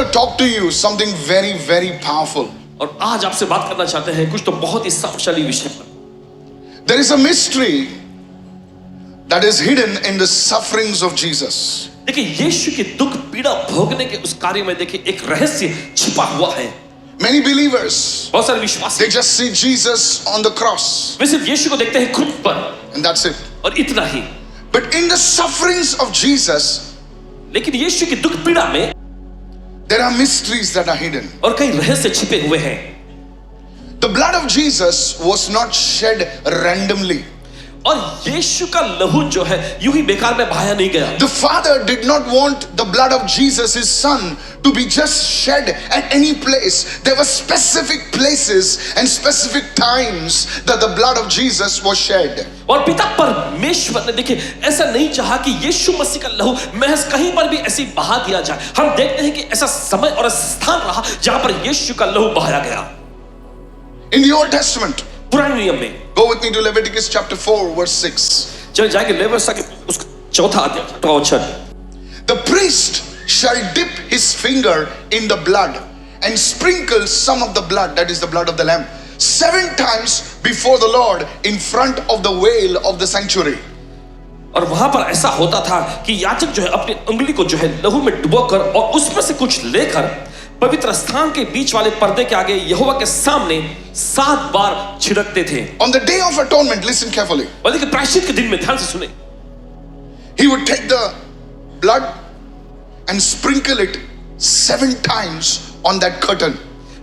to talk to you something very, very powerful. और आज आपसे बात करना चाहते हैं कुछ तो बहुत ही सामर्थ्यशाली विषय पर। There is a mystery that is hidden in the sufferings of Jesus. देखिए यीशु के दुख पीड़ा भोगने के उस कार्य में देखिए एक रहस्य छिपा हुआ है। Many believers, बहुत सारे विश्वासी they just see Jesus on the cross, वे सिर्फ यीशु को देखते हैं क्रूस पर and that's it. और इतना ही। But in the sufferings of Jesus, लेकिन यीशु की दुख पीड़ा में there are mysteries that are hidden. और कई रहस्य छिपे हुए हैं। The blood of Jesus was not shed randomly. और यीशु का लहू जो है यूं ही बेकार में बहाया नहीं गया। The Father did not want the blood of Jesus, his Son, to be just shed at any place. There were specific places and specific times that the blood of Jesus was shed. और पिता परमेश्वर ने देखिए ऐसा नहीं चाहा कि यीशु मसीह का लहू महज कहीं पर भी ऐसे बहा दिया जाए। हम देखते हैं कि ऐसा समय और स्थान रहा जहां पर यीशु का लहू बहाया गया। In the Old Testament, पुराने नियम में go with me to Leviticus chapter 4 verse 6. चल जाएंगे लेविटिकुस के उसका चौथा अध्याय का वचन। The priest shall dip his finger in the blood and sprinkle some of the blood, that is the blood of the lamb, 7 times before the Lord in front of the veil of the sanctuary. और वहां पर ऐसा होता था कि याजक जो है अपनी उंगली को जो है लहू में डुबोकर और उसमें से कुछ लेकर पवित्र स्थान के बीच वाले पर्दे के आगे यहोवा के सामने 7 बार छिड़कते थे। On the day of atonement, listen carefully, और देखिए प्रायश्चित के दिन में ध्यान से सुने, he would take the blood and sprinkle it 7 times on that curtain.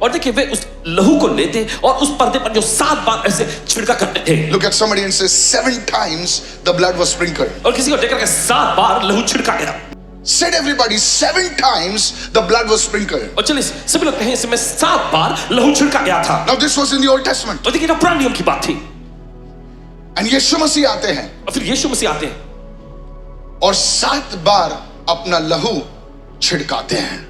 और देखिए वे उस लहू को लेते और उस पर्दे पर जो 7 बार ऐसे छिड़का करते थे। Look at somebody and say 7 times the blood was sprinkled. और किसी को देखकर के 7 बार लहू छिड़का गया। Said everybody, 7 times the blood was sprinkled. और चलिए सभी लोग कहें इसमें 7 बार लहू छिड़का गया था। Now this was in the Old Testament. और देखिए ना पुराने नियम की बात थी। And यीशु मसीह आते हैं और फिर यीशु मसीह आते हैं और 7 बार अपना लहू छिड़काते हैं।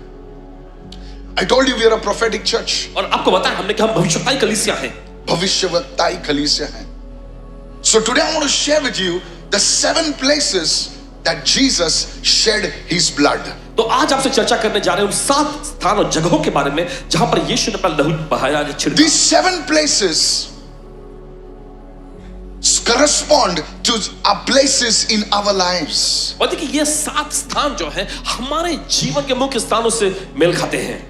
I told you we are a prophetic church. और आपको बताया हमने कि हम भविष्यवाणी कलीसिया हैं। भविष्यवक्ताई कलीसिया है। So today I want to share with you the 7 places that Jesus shed his blood. तो आज आपसे चर्चा करने जा रहे हैं उन 7 स्थान और जगहों के बारे में जहां पर यीशु ने अपना लहू बहाया छिड़का। These 7 places correspond to our places in our lives. और देखिए ये 7 स्थान जो है हमारे जीवन के मुख्य स्थानों से मेल खाते हैं।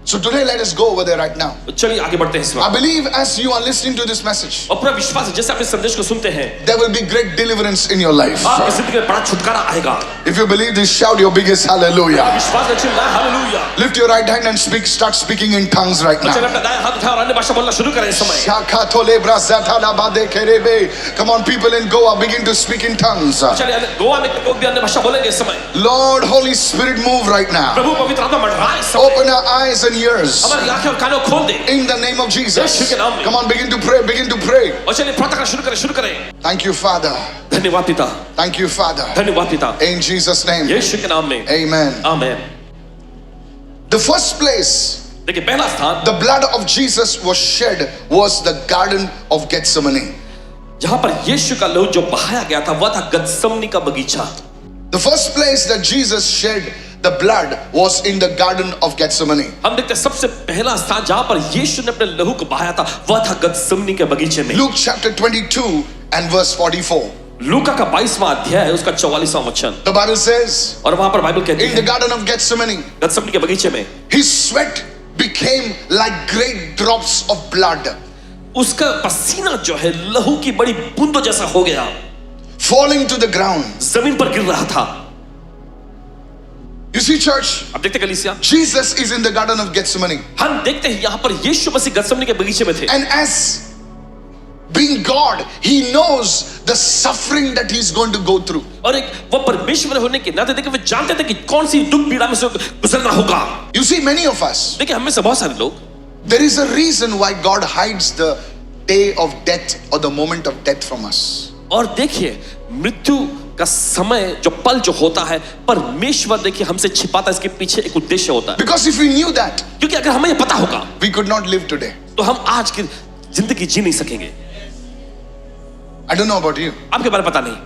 So today let us go over there right now. तो चलिए आगे बढ़ते हैं इस I वक्त। believe as you are listening to this message, और पूरा विश्वास है जैसे आप इस संदेश को सुनते हैं there will be great deliverance in your life. आपकी जिंदगी में बड़ा छुटकारा आएगा। If you believe this, shout your biggest hallelujah. विश्वास है चिल्लाएं hallelujah. Lift your right hand and start speaking in tongues right चलिए now. अपना दायां हाथ उठाओ और अन्य भाषा बोलना शुरू करें इस समय। Shakatole brazatala bade kerebe. Come on, people in Goa, begin to speak in tongues. चलिए गोवा में लोग भी अन्य भाषा बोलेंगे इस समय। Lord, Holy Spirit, move right now. प्रभु पवित्र आत्मा मंडराए इस समय। Open our eyes and ears. हमारी आंखें और कानों खोल दे। In the name of Jesus. यीशु के नाम में। Come on, begin to pray, begin to pray. और चलिए प्रार्थना करना शुरू करें। Thank you, Father. धन्यवाद पिता। Thank you, Father. धन्यवाद पिता। In Jesus' name. यीशु के नाम में। Amen. आमीन। The first place देखिए पहला स्थान the blood of Jesus was shed was the Garden of Gethsemane. जहां पर यीशु का लहू जो बहाया गया था वह था गतसमनी का बगीचा। The first place that Jesus shed the blood was in the Garden of Gethsemane. हम देखते हैं सबसे पहला स्थान जहां पर यीशु ने अपने लहू को बहाया था वह था गतसमनी के बगीचे में। Luke chapter 22 and verse 44. लूका का 22वां अध्याय है उसका 44वां वचन। The Bible says, और वहां पर बाइबल कहती in the है Garden of Gethsemane, गतसमनी के बगीचे में his sweat became like great drops of blood उसका पसीना जो है लहू की बड़ी बूंदों जैसा हो गया, falling to the ground. जमीन पर गिर रहा था। You see, church, अब देखते कलीसिया, Jesus is in the Garden of Gethsemane. हम देखते हैं यहाँ पर यीशु मसीह गतसमनी के बगीचे में थे। And as being God, he knows the suffering that he's going to go through. और एक वो परमेश्वर होने के नाते देखिए वे जानते थे कि कौन सी दुख पीड़ा में से गुजरना होगा। You see, many of us, देखिए हम में से बहुत सारे लोग, there is a reason why God hides the day of death or the moment of death from us. और देखिए मृत्यु का समय जो पल जो होता है परमेश्वर देखिए हमसे छिपाता है, इसके पीछे एक उद्देश्य होता है। Because if we knew that, क्योंकि अगर हमें ये पता होगा we could not live today. तो हम आज की जिंदगी जी नहीं सकेंगे। I don't know about you, आपके बारे में पता नहीं,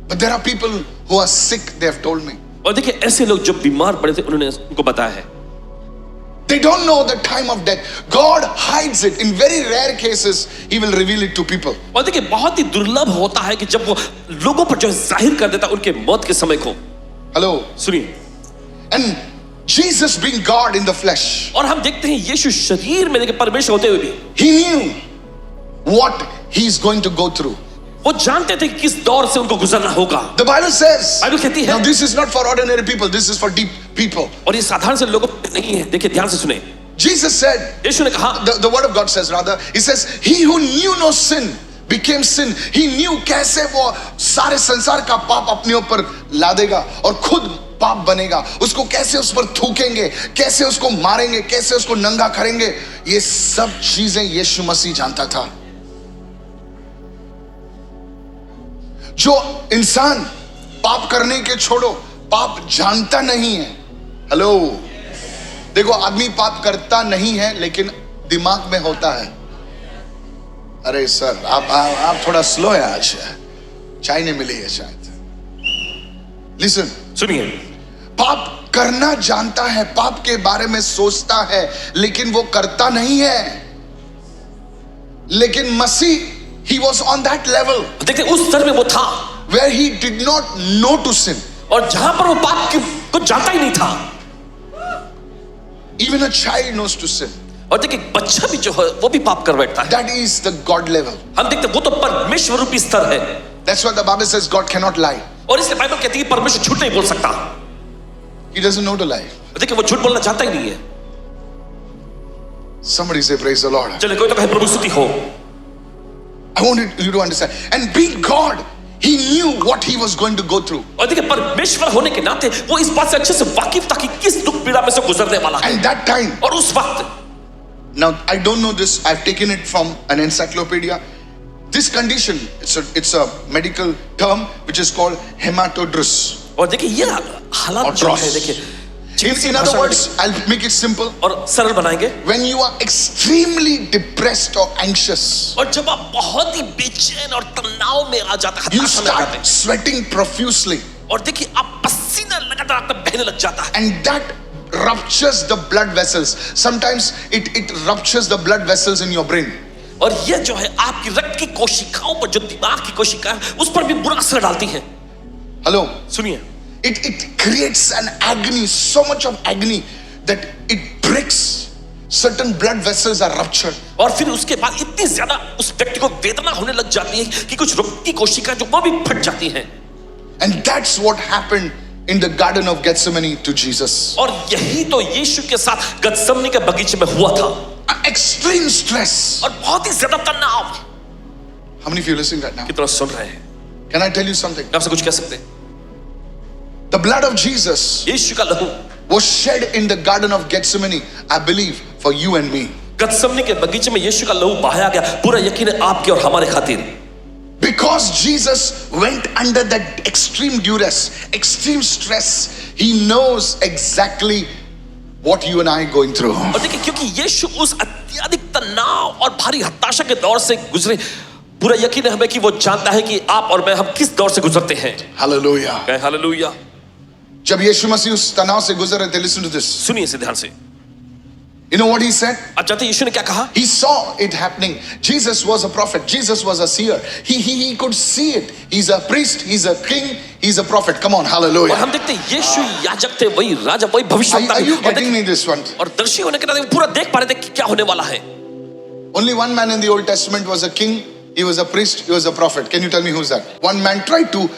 but there are people who are sick, they have told me. और देखिए ऐसे लोग जो बीमार पड़े थे उन्होंने उनको बताया है। They don't know the time of death. God hides it. In very rare cases, He will reveal it to people. और देखिए बहुत ही दुर्लभ होता है कि जब वो लोगों पर जो है जाहिर कर देता उनके मौत के समय को। Hello. सुनिए, And Jesus being God in the flesh, और हम देखते हैं यीशु शरीर में देखिए परमेश्वर होते हुए भी He knew what He is going to go through. वो जानते थे कि किस दौर से उनको गुजरना होगा। The Bible says, बाइबल कहती है, now this is not for ordinary people, this is for deep people. और ये साधारण से लोगों पे नहीं है। देखिए ध्यान से सुने, Jesus said, यीशु ने कहा, the word of God says rather, He says, He who knew no sin became sin. He knew कैसे वो सारे संसार का पाप अपने ऊपर लादेगा और खुद पाप बनेगा, उसको कैसे उस पर थूकेंगे, कैसे उसको मारेंगे, कैसे उसको नंगा करेंगे, ये सब चीजें यीशु मसीह जानता था। जो इंसान पाप करने के छोड़ो, पाप जानता नहीं है। हेलो, देखो आदमी पाप करता नहीं है लेकिन दिमाग में होता है। अरे सर आप थोड़ा स्लो है, आज चाय नहीं मिली है शायद। लिसन, सुनिए, पाप करना जानता है, पाप के बारे में सोचता है लेकिन वो करता नहीं है। लेकिन मसीह, he was on that level देखिए उस स्तर में वो था where he did not know to sin. और जहां पर वो पाप को जानता ही नहीं था। Even a child knows to sin. और देखिए बच्चा भी जो है वो भी पाप कर बैठता है। That is the God level. हम देखते हैं वो तो परमेश्वर रूपी स्तर है। That's why the Bible says God cannot lie. और इसलिए बाइबल कहती है परमेश्वर झूठ नहीं बोल सकता। He doesn't know to lie. देखिए वो झूठ बोलना चाहता ही नहीं है। Somebody say praise the Lord. चलिए कोई तो कहे प्रभु स्तुति हो। I wanted you to understand. And being God, He knew what He was going to go through. और देखिए परमेश्वर होने के नाते वो इस बात से अच्छे से वाकिफ था कि किस दुख पीड़ा में से गुजरने वाला है। And that time, और उस वक्त, now I don't know this, I've taken it from an encyclopedia. This condition, it's a medical term which is called hematodrus. और देखिए ये हालात जो है, देखिए In other words, I'll make it simple. और सरल बनाएंगे, When you are extremely depressed or anxious, और जब आप बहुत ही बेचैन और तनाव में आ जाते हैं, you हताशा में आ जाते start sweating profusely, हैं, और देखिए आप पसीना लगातार आपका बहने लग जाता है, and that ruptures the blood vessels. Sometimes it ruptures the blood vessels in your brain. और ये जो है आपकी रक्त की कोशिकाओं पर, जो दिमाग की कोशिका है, उस पर भी बुरा असर डालती है। Hello. सुनिए, It creates an agony, so much of agony that it breaks. Certain blood vessels are ruptured. और फिर उसके बाद इतनी ज्यादा उस व्यक्ति को वेदना होने लग जाती है कि कुछ रक्त की कोशिका जो वो भी फट जाती हैं। And that's what happened in the Garden of Gethsemane to Jesus. और यही तो यीशु के साथ गतसमनी के बगीचे में हुआ था। Extreme stress. और बहुत ही ज्यादा तनाव। How many of you listening right now? कितना सुन रहे हैं? Can I tell you something? आपसे कुछ कह सकते हैं? The blood of Jesus यीशु का लहू was shed in the Garden of Gethsemane, I believe, for you and me. गतसमनी के बगीचे में यीशु का लहू बहाया गया, पूरा यकीन है आपके और हमारे खातिर। Because Jesus went under that extreme duress, extreme stress, He knows exactly what you and I are going through. और देखिए क्योंकि यीशु उस अत्यधिक तनाव और भारी हताशा के दौर से गुजरे, पूरा यकीन है हमें कि वो जानता है कि आप और मैं हम किस दौर से गुजरते हैं। Hallelujah. कहे हालेलुया। जब यीशु मसीह उस तनाव से गुजर रहे थे, listen to this. सुनिए इसे ध्यान से। You know what He said? आप जानते हैं यीशु ने क्या कहा? He saw it happening. Jesus was a prophet. Jesus was a seer. He could see it. He's a priest. He's a king. He's a prophet. Come on, और hallelujah. हम देखते हैं यीशु याजक थे, वही राजा, वही भविष्यवक्ता Are you थे। getting me this one? और दर्शी होने के नाते वो पूरा देख पा रहे थे कि क्या होने वाला है। Only one man in the Old Testament was a king. He was a priest. He was a prophet. Can you tell me who's that? One man tried to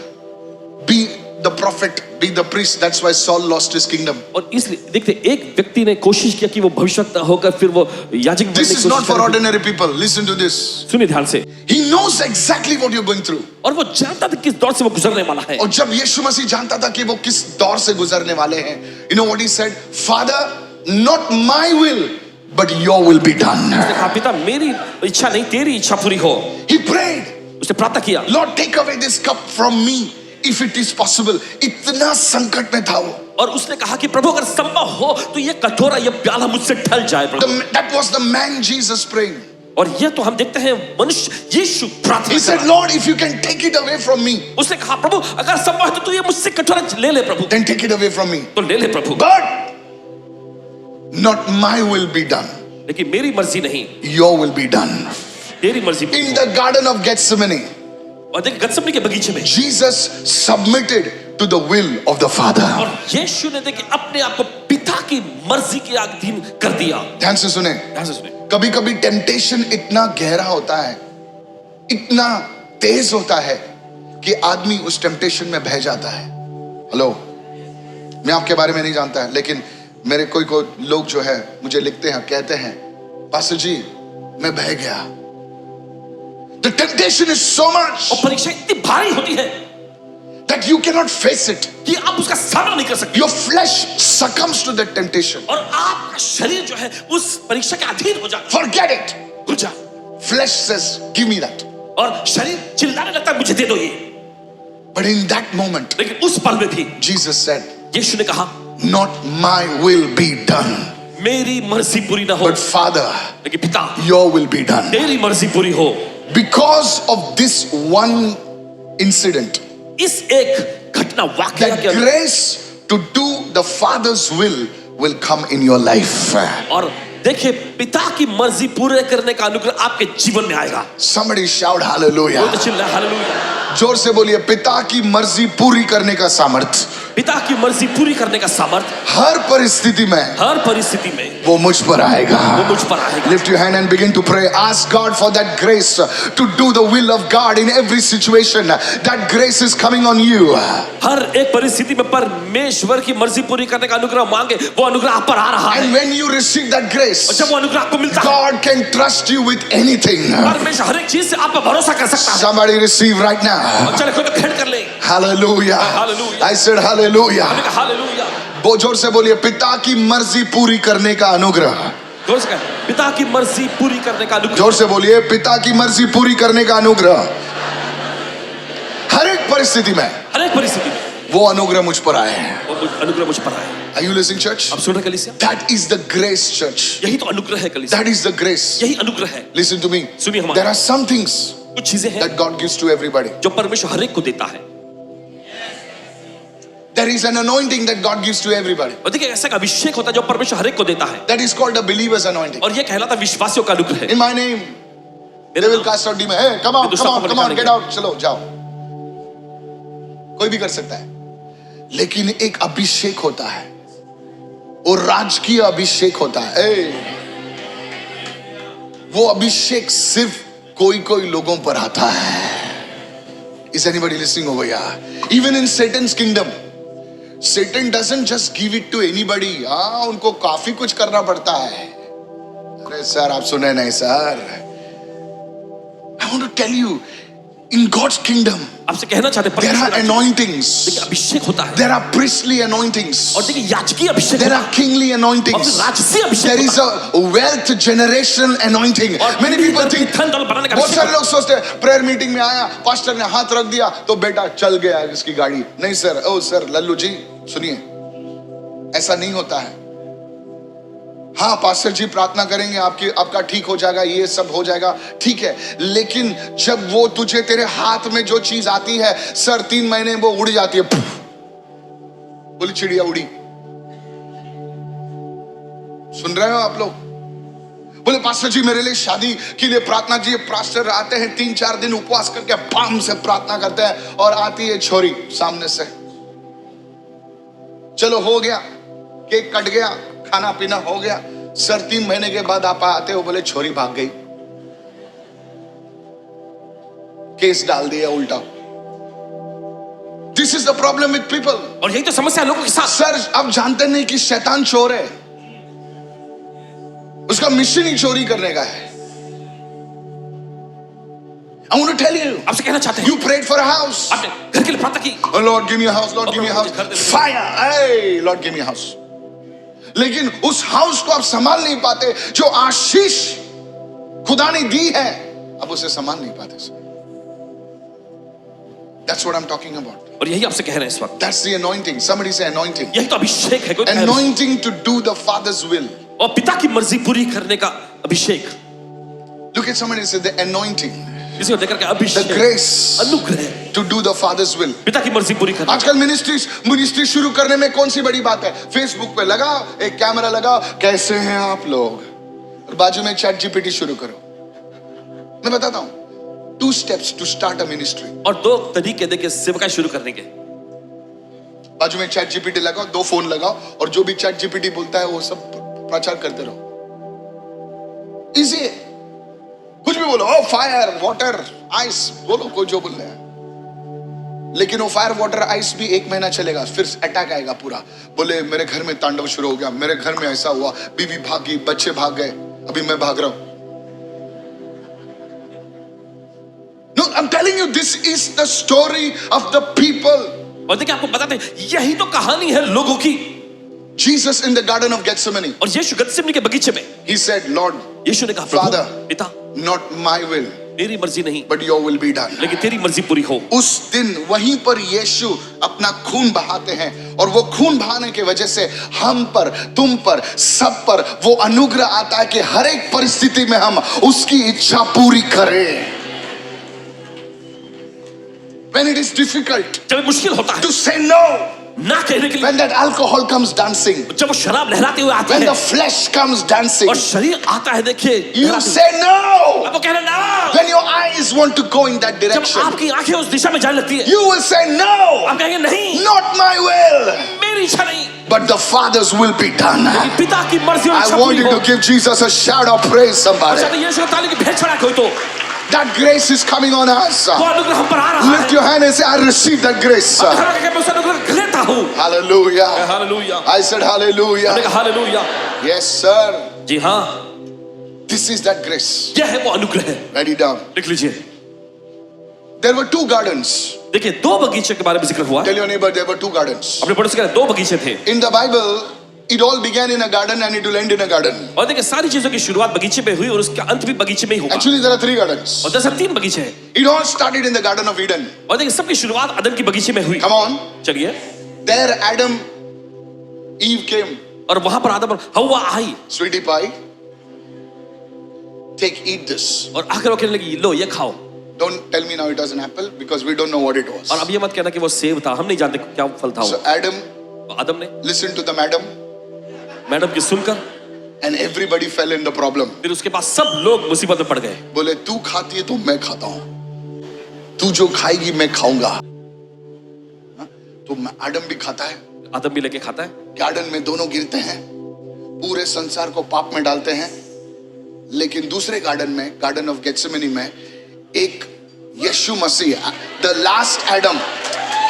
be the prophet, be the priest. That's why Saul lost his kingdom. और इसलिए देखते एक व्यक्ति ने कोशिश किया कि वो भविष्यवक्ता होकर फिर वो याजक बनने This की is कोशिश not for कर रहे थे। ordinary people. Listen to this. सुनिए ध्यान से। He knows exactly what you're going through. और वो जानता था किस दौर से वो गुजरने वाला है। और जब यीशु मसीह जानता था कि वो किस दौर से गुजरने वाले हैं, you know what he said? Father, not my will, but your will be done. उसने कहा पिता मेरी इच्छा नहीं तेरी इच्छा पूरी हो। He prayed, उसने प्रार्थना किया, Lord, take away this cup from me if it is possible. इतना संकट में था वो। और उसने कहा कि प्रभु अगर संभव हो तो ये कटोरा, ये प्याला मुझसे ढल जाए प्रभु। That was the man Jesus praying. और यह तो हम देखते हैं मनुष्य यीशु प्रार्थना He कर said, रहा है। Lord, if you can take it away from me, उसने कहा प्रभु अगर संभव है तो तू ये मुझसे कटोरा ले ले प्रभु, then take it away from me. तो ले ले प्रभु, But not my will be done, लेकिन मेरी मर्जी नहीं, your will be done. तेरी मर्जी पूरी In हो। the Garden of Gethsemane, और देख गत्समनी के बगीचे में Jesus submitted to the will of the Father. और यीशु ने देखिए अपने आप को पिता की मर्जी के अधीन कर दिया। ध्यान से सुने, ध्यान से सुने, कभी कभी टेम्पटेशन इतना गहरा होता है, इतना तेज होता है कि आदमी उस टेम्पटेशन में बह जाता है। हेलो, मैं आपके बारे में नहीं जानता है, लेकिन मेरे कोई लोग जो है मुझे लिखते हैं, कहते हैं पास्टर जी मैं बह गया। The temptation is so much और परीक्षा इतनी भारी होती है that you cannot face it. कि आप उसका सामना नहीं कर सकते Your flesh succumbs to that temptation. और आपका शरीर जो है उस परीक्षा के अधीन हो जाता Forget it. है, रुक जा। Flesh says, give me that. और शरीर चिल्लाने लगता है मुझे दे दो ये। But in that moment, लेकिन उस पल में भी Jesus said, यीशु ने कहा not my will be done, मेरी मर्जी पूरी ना हो, but Father, लेकिन पिता your will be done. तेरी मर्जी पूरी हो। Because of this one incident, इस एक घटना वाकया that के अंदर grace to do the Father's will come in your life. और देखिए पिता की मर्जी पूरे करने का अनुग्रह आपके जीवन में आएगा। Somebody shout hallelujah. बोलते चिल्ला हालेलुया। जोर से बोलिए, पिता की मर्जी पूरी करने का सामर्थ पिता की मर्जी पूरी करने का सामर्थ्य हर परिस्थिति में हर परिस्थिति में वो मुझ पर आएगा। वो मुझ पर आएगा। Lift your hand and begin to pray. Ask God for that grace to do the will of God in every situation. That grace is coming on you. हर एक परिस्थिति में परमेश्वर की मर्जी पूरी करने का अनुग्रह मांगे, वो अनुग्रह आप पर आ रहा है। And when you receive that और grace, जब वो अनुग्रह आपको मिलता है, God can trust you with anything. परमेश्वर हर एक चीज से आप पर भरोसा कर सकता है। Somebody receive right now. और चले कोई तो खेड़ कर ले। Hallelujah. Hallelujah. I said hallelujah. हमने कहा हालेलुया। वो जोर से बोलिए, पिता की मर्जी पूरी करने का अनुग्रह। जोर से कहें, पिता की मर्जी पूरी करने का अनुग्रह। जोर से बोलिए, पिता की मर्जी पूरी करने का अनुग्रह। हर एक परिस्थिति में हर एक परिस्थिति में वो अनुग्रह मुझ पर आए। वो अनुग्रह मुझ पर आए। Are you listening, church? अब सुन रहे कलीसिया? That is the grace, church. यही तो अनुग्रह है कलीसिया। That is the grace. यही अनुग्रह है। Listen to me. सुनिए हमारे। There are some things कुछ चीजें हैं that God gives to everybody. जो परमेश्वर हर एक को देता है। There is an anointing that God gives to everybody. और देखिए ऐसा एक अभिषेक होता है जो परमेश्वर हर एक को देता है। That is called a believer's anointing. और ये कहलाता विश्वासियों का अनुग्रह है। In my name, they will cast out demons. Hey, come on, come on, come on, get out. चलो, जाओ। कोई भी कर सकता है। लेकिन एक अभिषेक होता है, और राजकीय अभिषेक होता है। वो अभिषेक सिर्फ कोई लोगों पर आता है। Is anybody listening over here? Even in Satan's kingdom, Satan doesn't just give it to anybody. हाँ, उनको काफी कुछ करना पड़ता है। अरे सर, आप सुने नहीं sir? I want to tell you, in God's kingdom, आपसे कहना चाहते हैं there are परमेश्वर anointings. देखिए अभिषेक होता है। There are priestly anointings. और देखिए याजकीय अभिषेक There होता are है। kingly और anointings. फिर राजसीय अभिषेक There is होता है। a wealth generational anointing. और Many people think, धन दौलत बनाने का बहुत अभिषेक सारे लोग सोचते हैं प्रेयर मीटिंग में आया, पास्टर ने हाथ रख दिया तो बेटा चल गया इसकी गाड़ी। नहीं सर, ओ सर लल्लू जी सुनिए, ऐसा नहीं होता है। हाँ पास्टर जी प्रार्थना करेंगे, आपका ठीक हो जाएगा, ये सब हो जाएगा, ठीक है। लेकिन जब वो तुझे तेरे हाथ में जो चीज आती है सर, 3 महीने वो उड़ जाती है, बोली चिड़िया उड़ी। सुन रहे हो आप लोग? बोले पास्टर जी मेरे लिए शादी के लिए प्रार्थना कीजिए। पास्टर आते हैं 3-4 दिन उपवास करके बाम से प्रार्थना करते हैं, और आती है छोरी सामने से। चलो हो गया, केक कट गया, खाना पीना हो गया। सर 3 महीने के बाद आप आते हो, बोले छोरी भाग गई, केस डाल दिया उल्टा। This is the problem with people. और यही तो समस्या है लोगों के साथ। सर आप जानते नहीं कि शैतान चोर है, उसका मिशन ही चोरी करने का है। I want to tell you, आपसे कहना चाहते हैं you prayed for a house. आपने घर के लिए प्रार्थना की। Oh Lord, give me a house. Lord, give me a house. Fire. Hey, Lord, give me a house. लेकिन उस हाउस को आप संभाल नहीं पाते, जो आशीष खुदा ने दी है आप उसे संभाल नहीं पाते। That's what I'm talking about. और यही आपसे कह रहे हैं इस वक्त। That's the anointing. Somebody say anointing. यही तो अभिषेक है। कोई कह रहा है। Anointing to do the Father's will. और पिता की मर्जी पूरी करने का अभिषेक। Look at somebody and say the anointing, किसी को देखकर के the अभिषेक, grace अनुग्रह, to do the Father's will. पिता की मर्जी पूरी करना। आजकल मिनिस्ट्री शुरू करने में कौन सी बड़ी बात है? फेसबुक पे लगाओ, एक कैमरा लगाओ, कैसे हैं आप लोग, और बाजू में चैट जीपीटी शुरू करो। मैं बताता हूं 2 steps to start a ministry. और 2 तरीके देखिए सेवकाई शुरू करने के। बाजू में चैट जीपीटी लगाओ, 2 फोन लगाओ, और जो भी चैट जीपीटी बोलता है वो सब प्रचार करते रहो। इजी है, कुछ भी बोलो, फायर वाटर आइस बोलो, कोई जो बोल रहा है। लेकिन वो फायर वाटर आइस भी 1 महीना चलेगा, फिर अटैक आएगा पूरा। बोले मेरे घर में तांडव शुरू हो गया, मेरे घर में ऐसा हुआ, बीवी भागी, बच्चे भाग गए, अभी मैं भाग रहा हूं। No, I'm telling you, this is the story of the people. और देखिए आपको बताते हैं, यही तो कहानी है लोगों की। Jesus in the garden of Gethsemane, और यीशु गत्सेमनी के बगीचे में, he said, Lord, यीशु ने कहा, Father, प्रभु, पिता, not my will, मेरी मर्जी नहीं, but your will be done. लेकिन तेरी मर्जी पूरी हो। उस दिन वहीं पर यीशु अपना खून बहाते हैं, और वो खून बहाने की वजह से हम पर, तुम पर, सब पर वो अनुग्रह आता है कि हर एक परिस्थिति में हम उसकी इच्छा पूरी करें। When it is difficult जब मुश्किल होता है to say no, ना कहने के लिए, when that alcohol comes dancing, जब वो शराब लहराते हुए आता when है the flesh comes dancing, और शरीर आता है, देखिए you लहराते say no. हुए, अब वो कहना ना। When your eyes want to go in that जब direction, आपकी आंखें उस दिशा में जाने लगती है, you will say no, आप कहेंगे नहीं, not my will, मेरी इच्छा नहीं, but the Father's will be done. लेकिन पिता की मर्जी और I इच्छा want पूरी you हो। to give Jesus a shout of praise, somebody. अच्छा, तो यीशु को ताली की भेंट चढ़ा कोई तो, That grace is coming on us. वो अनुग्रह हम पर आ रहा Lift है। your hand and say, I receive that grace. अब खड़ा करके मैं उस अनुग्रह लेता हूँ। Hallelujah. Hallelujah. I said hallelujah. मैंने कहा हालेलुया। Yes, sir. जी हाँ, This is that grace. यह है वो अनुग्रह। Write it down. लिख लीजिए। There were 2 gardens. देखिए 2 बगीचे के बारे में जिक्र हुआ। Tell your neighbor there were 2 gardens. अपने पड़ोसी के 2 बगीचे थे। In the Bible, it all began in a garden and it will end in a garden. और देखिए सारी चीजों की शुरुआत बगीचे में हुई और उसका अंत भी बगीचे में ही होगा। Actually, there are 3 gardens. और दरअसल 3 बगीचे हैं। It all started in the Garden of Eden. और देखिए सबकी शुरुआत अदन की बगीचे में हुई। Come on. चलिए। There Adam, Eve came. और वहां पर आदम और हव्वा आई। Sweetie pie, take, eat this. और आकर वो कहने लगी, लो ये खाओ। Don't tell me now it was an apple because we don't know what it was. और अब ये मत कहना कि वो सेब था, हम नहीं जानते क्या फल था So वो। Adam तो आदम ने listened to the madam madam की सुनकर, and everybody fell in the problem. फिर उसके बाद सब लोग मुसीबत में पड़ गए। बोले तू खाती है तो मैं खाता हूं, तू जो खाएगी मैं खाऊंगा। हाँ? तो आदम भी खाता है, आदम भी लेके खाता है। गार्डन में दोनों गिरते हैं, पूरे संसार को पाप में डालते हैं। लेकिन दूसरे गार्डन में, गार्डन ऑफ गेत्सेमनी में, एक यीशु मसीह, the last Adam,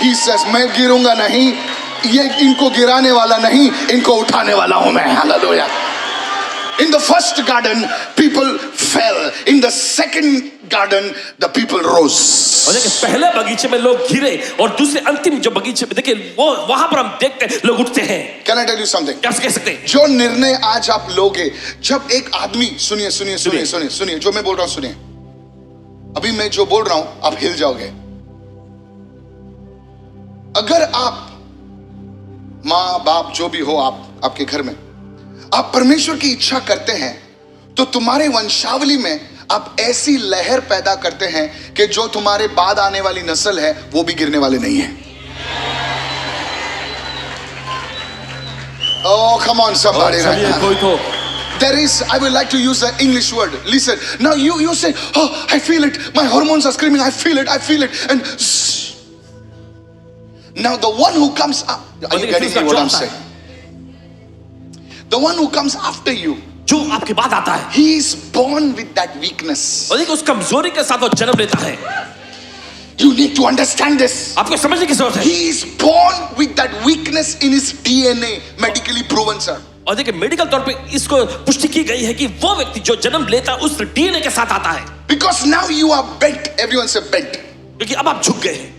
he says मैं गिरूंगा नहीं, ये इनको गिराने वाला नहीं, इनको उठाने वाला हूं मैं। Hallelujah. In the first garden, people fell. In the second garden, the people rose. और देखिए पहले बगीचे में लोग गिरे और दूसरे अंतिम जो बगीचे में देखिए वो वहां पर हम देखते हैं लोग उठते हैं। Can I tell you something? क्या कह सकते हैं? जो निर्णय आज आप लोगे, जब एक आदमी, सुनिए सुनिए सुनिए सुनिए सुनिए, जो मैं बोल रहा हूं सुनिए, अभी मैं जो बोल रहा हूं आप हिल जाओगे। अगर आप माँ बाप जो भी हो, आप आपके घर में आप परमेश्वर की इच्छा करते हैं, तो तुम्हारे वंशावली में आप ऐसी लहर पैदा करते हैं कि जो तुम्हारे बाद आने वाली नस्ल है वो भी गिरने वाले नहीं है। Oh, come on, somebody right चलिए now. कोई तो There is, I would like to use an English word. Listen, now you say, oh, I feel it. My hormones are screaming. I feel it. And now the one who comes up, are you getting me what I'm saying? The one who comes after you, जो आपके बाद आता है, he is born with that weakness. और देखिए उस कमजोरी के साथ वो जन्म लेता है। You need to understand this. आपको समझने की जरूरत है। He is born with that weakness in his DNA, medically proven, sir. और देखिए मेडिकल तौर पे इसको पुष्टि की गई है कि वो व्यक्ति जो जन्म लेता है उस डीएनए के साथ आता है। Because now you are bent. Everyone say bent. क्योंकि अब आप झुक गए हैं।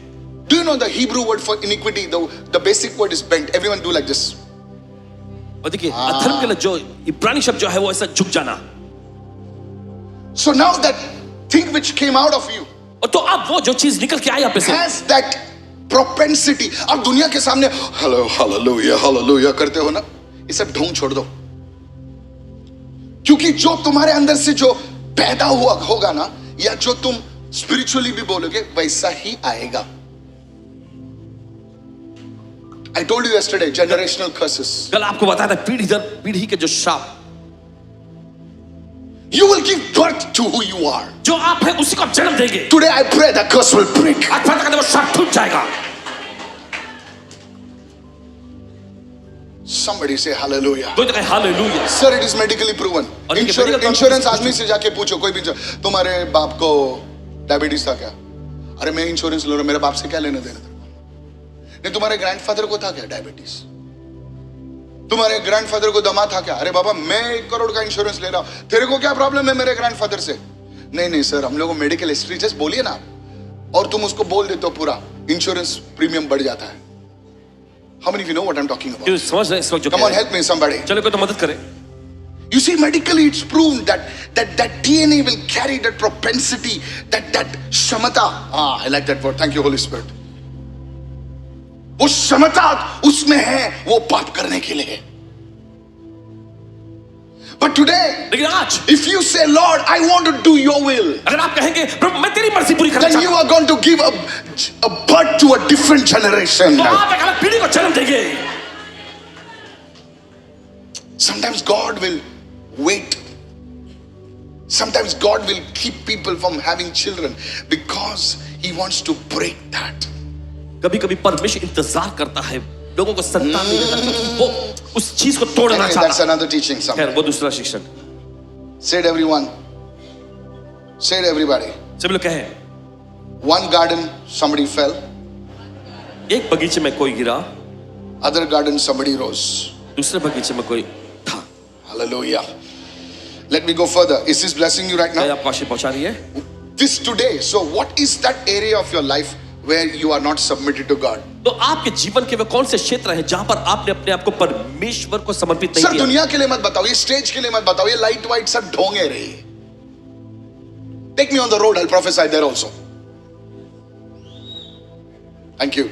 Do you know the Hebrew word for iniquity? The basic word is bent. Everyone do like this. और देखिए अधर्म के लिए जो इब्रानी शब्द जो है वो ऐसा झुक जाना। So now that thing which came out of you और तो अब वो जो चीज निकल के आई आप से has that propensity. अब दुनिया के सामने hello, hallelujah, hallelujah करते हो ना, ये सब ढोंग छोड़ दो। क्योंकि जो तुम्हारे अंदर से जो पैदा हुआ होगा ना, या जो तुम स्पिरिचुअली भी बोलोगे वैसा ही आएगा. I told you yesterday, generational curses. कल आपको बताया था पीढ़ी दर पीढ़ी के जो शाप. You will give birth to who you are. जो आप है उसी को आप जन्म देंगे. Today I pray that curse will break. आज प्रार्थना करते वो शाप टूट जाएगा. Somebody say hallelujah. कोई तो कहे hallelujah. Sir, it is medically proven. और इनके medical इंश्योरेंस आदमी से जाके पूछो, कोई भी तुम्हारे बाप को डायबिटीज था क्या? अरे मैं इंश्योरेंस ले रहा हूं, मेरे बाप से क्या लेने देना? नहीं, तुम्हारे ग्रैंडफादर को था क्या डायबिटीज? तुम्हारे ग्रैंडफादर को दमा था क्या? अरे बाबा मैं 1 करोड़ का इंश्योरेंस ले रहा हूं, तेरे को क्या प्रॉब्लम है मेरे ग्रैंडफादर से? नहीं सर, हम लोग को मेडिकल हिस्ट्री जस्ट बोलिए ना, और तुम उसको बोल देते हो पूरा इंश्योरेंस प्रीमियम बढ़ जाता है. How many of you know what I'm talking about? समझ रहे हैं इस वक्त जो Come on, help me somebody. चलो कोई तो मदद करे. You see, medically it's proven that DNA will carry that propensity, that shamata. I like that word. Thank you, Holy Spirit. वो क्षमता उसमें है वो पाप करने के लिए. But today, लेकिन आज if you say, Lord, I want to do your will, अगर आप कहेंगे प्रभु मैं तेरी मर्जी पूरी करना then you चाहता are going to give a birth to a different generation. हूं, तो आप एक अलग पीढ़ी को जन्म देंगे. Sometimes God will wait. Sometimes God will keep people from having children because He wants to break that. कभी कभी परमेश्वर इंतजार करता है लोगों को संतान नहीं देता क्योंकि वो उस चीज को तोड़ना Anyway, चाहता that's है. another teaching. खैर Somewhere. वो दूसरा शिक्षण. Say it, everyone. Say it, everybody. सब लोग कहें One garden, somebody fell. एक बगीचे में कोई गिरा, Other garden, somebody rose. दूसरे बगीचे में कोई था. Hallelujah. Let me go further. Is this blessing you right क्या now? आपको आशीष पहुंचा रही है? This today. So, what is that area of your life where you are not submitted to God? तो आपके जीवन के वे कौन से क्षेत्र हैं जहां पर आपने अपने आप को परमेश्वर को समर्पित नहीं सर किया? दुनिया के लिए मत बताओ, ये स्टेज के लिए मत बताओ, ये लाइट वाइट सब ढोंगे रही. Take me on the road, I'll prophesy there also. Thank you.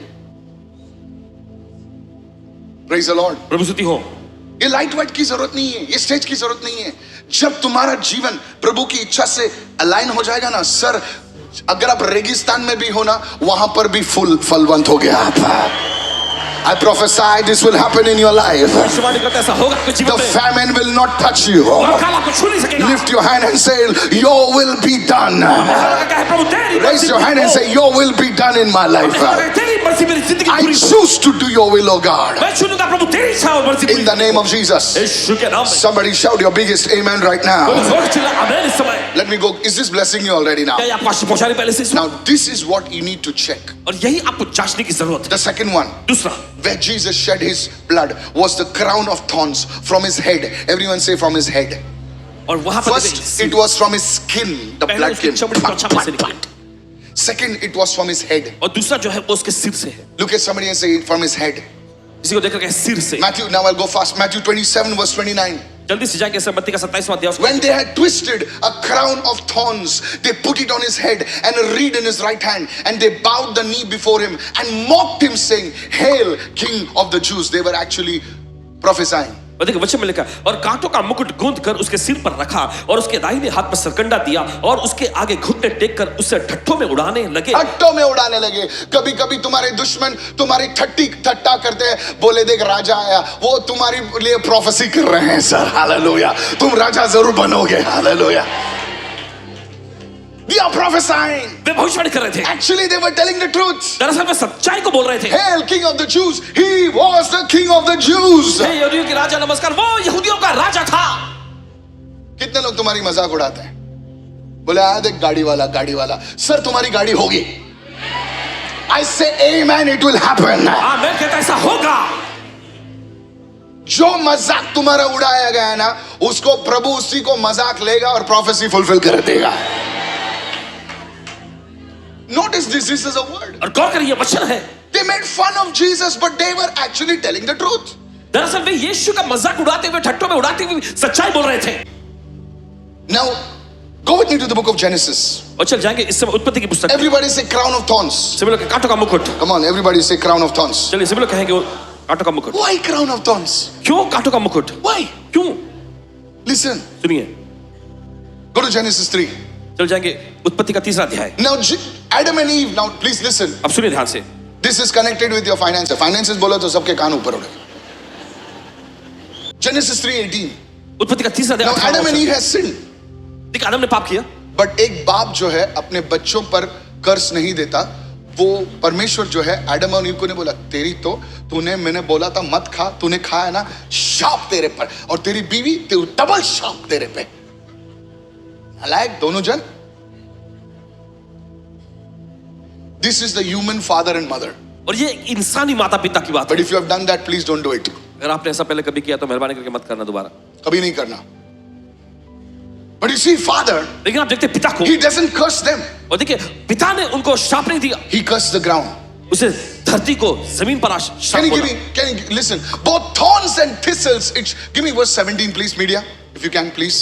Praise the Lord. प्रभु स्तुति हो. ये लाइट वाइट की जरूरत नहीं है, ये स्टेज की जरूरत नहीं है. जब तुम्हारा जीवन प्रभु की इच्छा से अलाइन हो जाएगा ना सर, अगर आप रेगिस्तान में भी हो ना, वहां पर भी फुल फलवंत हो गया आप. I prophesy this will happen in your life. भविष्यवाणी करता ऐसा होगा आपके जीवन The में. famine will not touch you. और काल आपको छू नहीं सकेगा. Lift your hand and say, your will be done. का कहे प्रभु तेरी Raise your hand and say, your will be done in my life. तेरी मर्जी मेरी जिंदगी I पूरी. choose to do your will, oh God. मैं चुनूंगा प्रभु तेरी इच्छा और मर्जी In पूरी. the name of Jesus. यीशु के नाम में. Somebody shout your biggest amen right now. बोलो जोर से चिल्ला आमीन इस समय. Let me go. Is this blessing you already now? क्या ये आपको आशीष पहुंचा रही पहले से इस Now, this is what you need to check. और यही आपको जांचने की जरूरत है. The second one, दूसरा, where Jesus shed his blood, was the crown of thorns from his head. Everyone say from his head. और वहां पर First, it was from his skin. The पहले blood उसकी came. चमड़ी त्वचा में से निकली. Second, it was from his head. और दूसरा जो है वो उसके सिर से है. Look at somebody and say from his head. इसी को देखकर कहे सिर से. Matthew, now I'll go fast. Matthew 27 verse 29. जल्दी से जाके मत्ती का 27वां अध्याय. When they had twisted a crown of thorns, they put it on his head and a reed in his right hand, and they bowed the knee before him and mocked him, saying, Hail, King of the Jews. They were actually prophesying. और देखो वचन में लिखा और कांटों का मुकुट गूंथ कर उसके सिर पर रखा और उसके दाहिने हाथ में सरकंडा दिया और उसके आगे घुटने टेक कर उसे ठट्ठों में उड़ाने लगे. ठट्टों में उड़ाने लगे. कभी कभी तुम्हारे दुश्मन तुम्हारी ठट्टा करते हैं, बोले देख राजा आया, वो तुम्हारे लिए प्रोफेसी कर रहे हैं सर. हालेलुया. तुम राजा जरूर बनोगे. हालेलुया. They are prophesying. वे भविष्यवाणी कर रहे थे. Actually, they were telling the truth. दरअसल वे सच्चाई को बोल रहे थे. Hail, King of the Jews. He was the King of the Jews. हे यहूदियों के राजा नमस्कार, वो यहूदियों का राजा था. कितने लोग तुम्हारी मजाक उड़ाते हैं, बोले आ देख गाड़ी वाला. सर तुम्हारी गाड़ी होगी. I say amen, it will happen. मैं कहता ऐसा होगा. जो मजाक तुम्हारा उड़ाया गया है ना, उसको प्रभु उसी को मजाक लेगा और प्रोफेसी फुलफिल कर देगा. Notice this is a word. और गौर करिए वचन है. They made fun of Jesus, but they were actually telling the truth. दरअसल वे यीशु का मजाक उड़ाते हुए ठट्टों में उड़ाते हुए सच्चाई बोल रहे थे. Now, go with me to the book of Genesis. और चल जाएंगे इस समय उत्पत्ति की पुस्तक. Everybody say crown of thorns. सभी लोग कांटों का मुकुट. Come on, everybody say crown of thorns. चलिए सभी लोग कहेंगे कांटों का मुकुट. Why crown of thorns? क्यों कांटों का मुकुट? Why? क्यों? Listen. सुनिए. Go Go to Genesis 3. चल जाएंगे उत्पत्ति का 3रा अध्याय। Now Adam and Eve, now please listen. अब सुनिए ध्यान से। This is connected with your finances. Finances बोला तो सबके कान ऊपर उड़े। Genesis 3:18. उत्पत्ति का 3रा Now अध्याय। Adam and Eve has sinned. देखिए आदम ने पाप किया, बट एक बाप जो है अपने बच्चों पर कर्ज नहीं देता। वो परमेश्वर जो है एडम और ईव को ने बोला, तेरी तो मैंने बोला था मत खा, तूने खाया ना, शाप तेरे पर, और तेरी बीवी डबल शाप तेरे पे। लाइक दोनों जन। This is the human father and mother. और ये इंसानी माता पिता की बात बट है। If you have done that please don't do it. अगर आपने ऐसा पहले कभी किया तो मेहरबानी करके मत करना दोबारा, कभी नहीं करना। बट यू सी फादर, लेकिन आप देखते पिता को, he doesn't curse them, और देखिए पिता ने उनको शाप नहीं दिया, he cursed the ground. उसे धरती को जमीन पर शाप Can you बोला। give me, can you listen? Both thorns and thistles. Give me verse 17, please, media, if you can, please.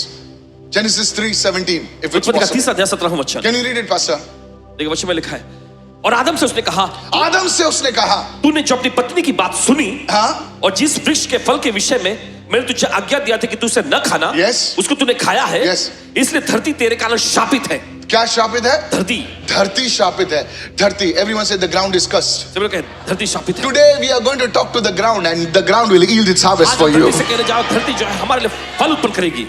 Genesis 3:17, if it's उत्पत्ति का possible. 3रा अध्याय 17वां वचन। Can you read it, Pastor? देखिए वचन में लिखा है, और आदम से उसने कहा, आदम से उसने कहा, तूने जो अपनी पत्नी की बात सुनी, हाँ, और जिस वृक्ष के फल के विषय में मैंने तुझे आज्ञा दिया था कि तू उसे न खाना, Yes. उसको तूने खाया है, Yes. इसलिए धरती तेरे कारण शापित है। क्या शापित है? धरती, धरती शापित है। धरती, everyone say the ground is cursed. सब लोग कहें धरती शापित है। Today we are going to talk to the ground and the ground will yield its harvest आज for हम you. धरती से कहने जाओ, धरती जो है हमारे लिए फल उत्पन्न करेगी।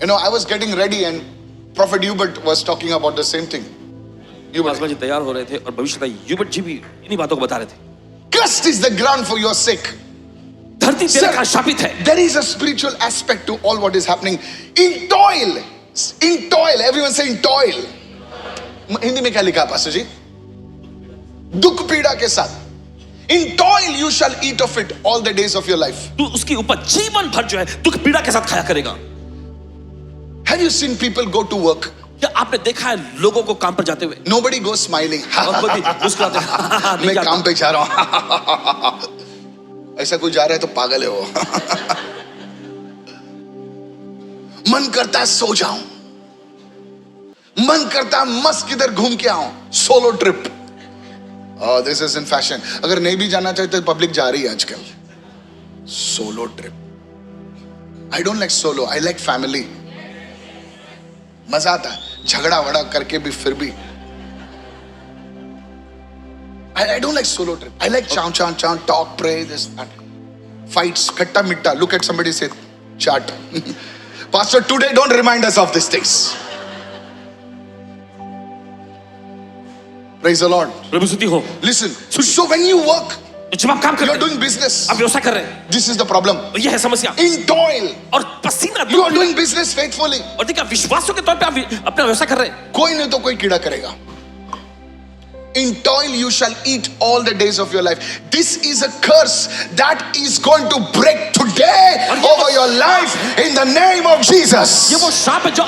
You know, I was getting ready and Prophet Hubert was talking about the same thing. Hubert, आसमान जी तैयार हो रहे थे और भविष्यता यूबर्ट जी भी इन्हीं बातों को बता रहे थे। cursed is the ground for your sake. धरती तेरे कारण शापित है। There is a spiritual aspect to all what is happening. In toil, everyone say in toil. Hindi में क्या लिखा है पास्टर जी? दुख पीड़ा के साथ। In toil you shall eat of it all the days of your life. तू उसकी ऊपर जीवन भर जो है दुख पीड़ा के साथ खाया करेगा। Have you seen people go to work? क्या आपने देखा है लोगों को काम पर जाते हुए? Nobody goes smiling. और कोई भी मुस्कुराते हैं, नहीं मैं जाता। काम पे जा रहा हूं। ऐसा कोई जा रहा है तो पागल है वो। मन करता है सो जाऊं, मन करता है मस्त किधर घूम के आऊं, solo trip. This is in fashion. अगर नहीं भी जाना चाहते तो पब्लिक जा रही है आजकल। Solo trip. I don't like solo, I like family. मजा आता है झगड़ा वड़ा करके भी, फिर भी I don't like solo trip. I like chant, talk, pray, this, that. Fights, katta mitta. Look at somebody say, chat. Pastor, today don't remind us of these things. Praise the Lord. प्रभु स्तुति हो। Listen, so when you work, जब आप काम you are करते doing business. हैं, आप व्यवसाय कर रहे हैं, This is the problem. यह है समस्या। In toil, और पसीना you are doing business faithfully. और देखिए विश्वासों के तौर पे आप अपना व्यवसाय कर रहे हैं। कोई नहीं तो कोई कीड़ा करेगा। In toil you shall eat all the days of your life. This is a curse that is going to break today over your life in the name of Jesus. ये वो शाप है जो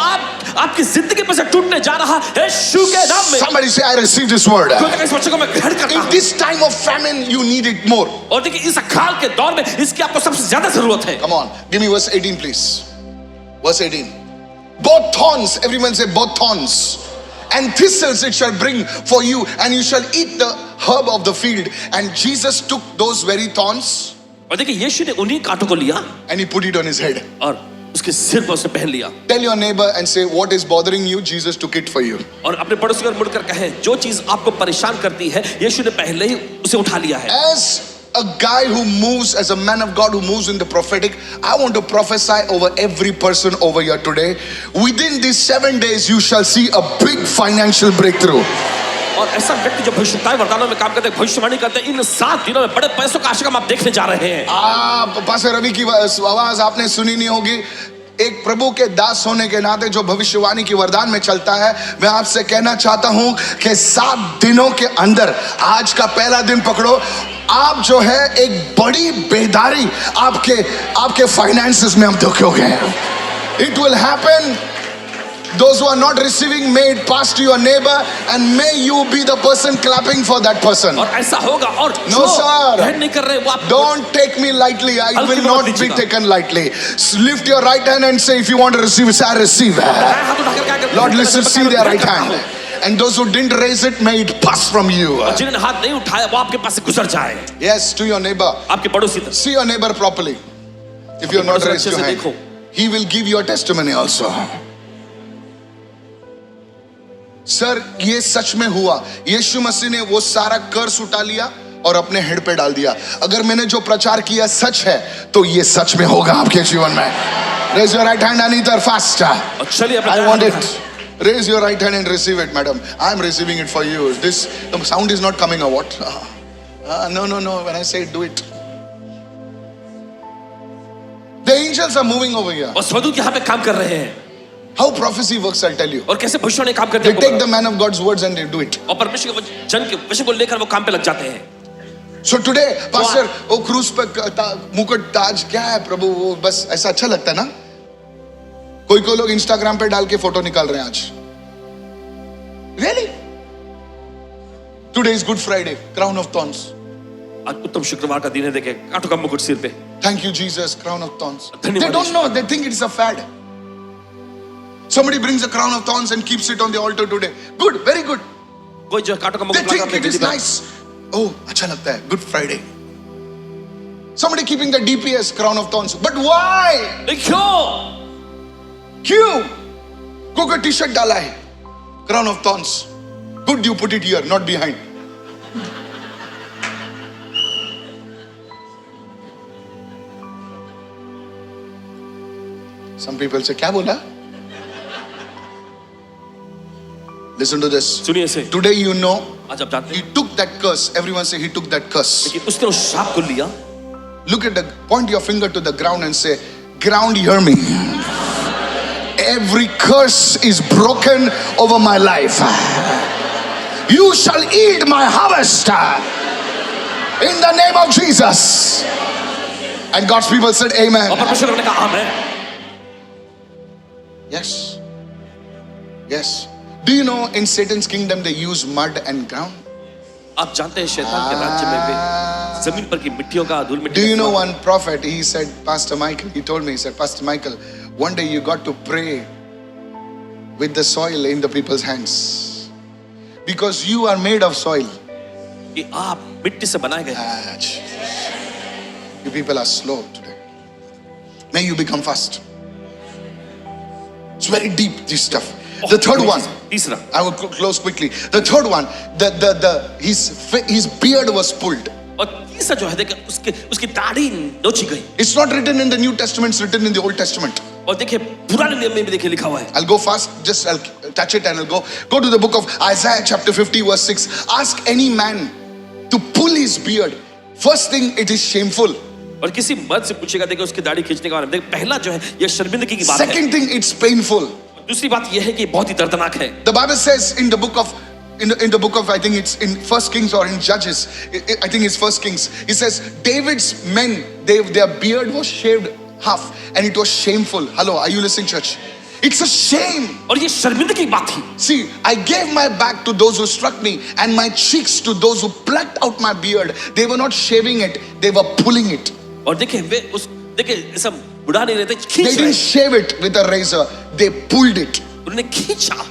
आपकी जिंदगी पर से टूटने जा रहा है यीशु के नाम में। Somebody say, I receive this word. कोई कहे, इस वचन को मैं ग्रहण करता In हूं। this time of famine, you need it more. और देखिए इस अकाल के दौर में इसकी आपको सबसे ज्यादा जरूरत है। Come on, give me verse 18, please. Verse 18. Both thorns, everyone say both thorns. And thistles it shall bring for you, and you shall eat the herb of the field. And Jesus took those very thorns और देखिए यीशु ने उन्हीं कांटों को लिया and he put it on his head. और उसके सिर पर उसे पहन लिया। Tell your neighbor and say, what is bothering you? Jesus took it for you. और अपने पड़ोसी को मुड़कर कहे, जो चीज आपको परेशान करती है यीशु ने पहले ही उसे उठा लिया है। As a guy who moves, as a man of God who moves in the prophetic, I want to prophesy over every person over here today. Within these 7 days, you shall see a big financial breakthrough. और ऐसा व्यक्ति जो भविष्यताएं वरदानों में काम करते हैं, भविष्यवाणी करते हैं, इन 7 दिनों में बड़े पैसों का आशीर्वाद आप देखने जा रहे हैं। आप पास्टर रवि की आवाज आपने सुनी नहीं होगी। एक प्रभु के दास होने के नाते जो भविष्यवाणी की वरदान में चलता है, मैं आपसे कहना चाहता हूं कि 7 दिनों के अंदर, आज का पहला दिन पकड़ो, आप जो है एक बड़ी बेदारी आपके फाइनेंसेस में हम देखोगे। It will happen. Those who are not receiving, may it pass to your neighbor, and may you be the person clapping for that person. और ऐसा होगा। और No, sir. ग्रहण नहीं कर रहे वो आप Don't take me lightly. I हल्के will में मत not be लीजिएगा। taken lightly. Lift your right hand and say, if you want to receive it, say, I receive it. हाथ उठाकर क्या करते हैं? Lord, listen, see their right करता हूं। hand. And those who didn't raise it, may it pass from you. और जिन्होंने हाथ नहीं उठाया वो आपके पास से गुजर जाए। Yes, to your neighbor. आपके पड़ोसी तक। See your neighbor properly. If you have not raised your hand, he will give your testimony also. Sir ये सच में हुआ, यीशु मसीह ने वो सारा कर्स उठा लिया और अपने हेड पे डाल दिया। अगर मैंने जो प्रचार किया सच है तो ये सच में होगा आपके जीवन में। Raise your right hand and either fast. चलिए I want it. Raise your right hand and receive it, madam. I am receiving it for you. This the sound is not coming. Or what? No. When I say it, do it. The angels are moving over here. और स्वदूत यहाँ पे काम कर रहे हैं। How prophecy works, I'll tell you. और कैसे भविष्यवाणी काम करते They हैं। take the man of God's words and they do it. और परमेश्वर के वचन के वचन को लेकर वो काम पे लग जाते हैं। So today, pastor, वो क्रूज पे मुकुट ताज क्या है प्रभु, वो बस ऐसा अच्छा लगता है ना। कोई लोग इंस्टाग्राम पे डाल के फोटो निकाल रहे हैं आज। Really? Today is Good Friday, crown of thorns. आज उत्तम शुक्रवार का दिन है, देखे कांटों का मुकुट सिर पे। Thank you Jesus, crown of thorns. धन्यवाद They don't know, they think it's a fad. Somebody brings a crown of thorns and keeps it on the altar today. Good, very good. कोई जो कांटों का They मुकुट लगा think it is nice. Oh, अच्छा लगता है, Good Friday. Somebody keeping the DPS, crown of thorns. But why? क्यों? क्यों? कोई टी-शर्ट डाला है, crown of thorns. Good, you put it here, not behind. Some people say, क्या बोला? Listen to this. सुनिए इसे। Today you know, आज आप जानते he हैं, took that curse. Everyone say he took that curse. लेकिन उसने उस शाप को लिया। Look at the, point your finger to the ground and say, ground, hear me. Every curse is broken over my life. You shall eat my harvest in the name of Jesus. And God's people said, और amen. परमेश्वर ने कहा आमीन। Yes. Yes. Do you know in Satan's kingdom they use mud and ground? आप जानते हैं शैतान के राज्य में भी जमीन पर की मिट्टियों का धूल मिट्टी Do you का know इस्तेमाल- one prophet, he said, Pastor Michael, he told me, he said, Pastor Michael, one day you got to pray with the soil in the people's hands. Because you are made of soil. कि आप मिट्टी से बनाए गए हैं। You people are slow today. May you become fast. It's very deep, this stuff. The third one, तीसरा, I will close quickly. The third one, his beard was pulled. और तीसरा जो है देखिए उसकी दाढ़ी नोची गई। It's not written in the New Testament, it's written in the Old Testament. और देखिए पुराने नियम में भी देखिए लिखा हुआ है। I'll go fast, just I'll touch it and I'll go. Go to the book of Isaiah chapter 50 verse 6. Ask any man to pull his beard. First thing, it is shameful. और किसी मर्द से पूछेगा देखिए उसकी दाढ़ी खींचने के बारे में, देखिए पहला जो है ये शर्मिंदगी की बात है। Second thing, it's painful. दूसरी बात यह है कि बहुत ही दर्दनाक है। The Bible says in the book of I think it's in First Kings or in Judges, I think it's First Kings. It says David's men, their beard was shaved half and it was shameful. Hello, are you listening, church? It's a shame. और ये शर्मिंदगी की बात थी। See, I gave my back to those who struck me and my cheeks to those who plucked out my beard. They were not shaving it, they were pulling it. और देखिए वे उस देखिए सब बुढ़ा नहीं रहते, They खींच didn't रहे, shave it with a razor, they pulled it. उन्होंने खींचा।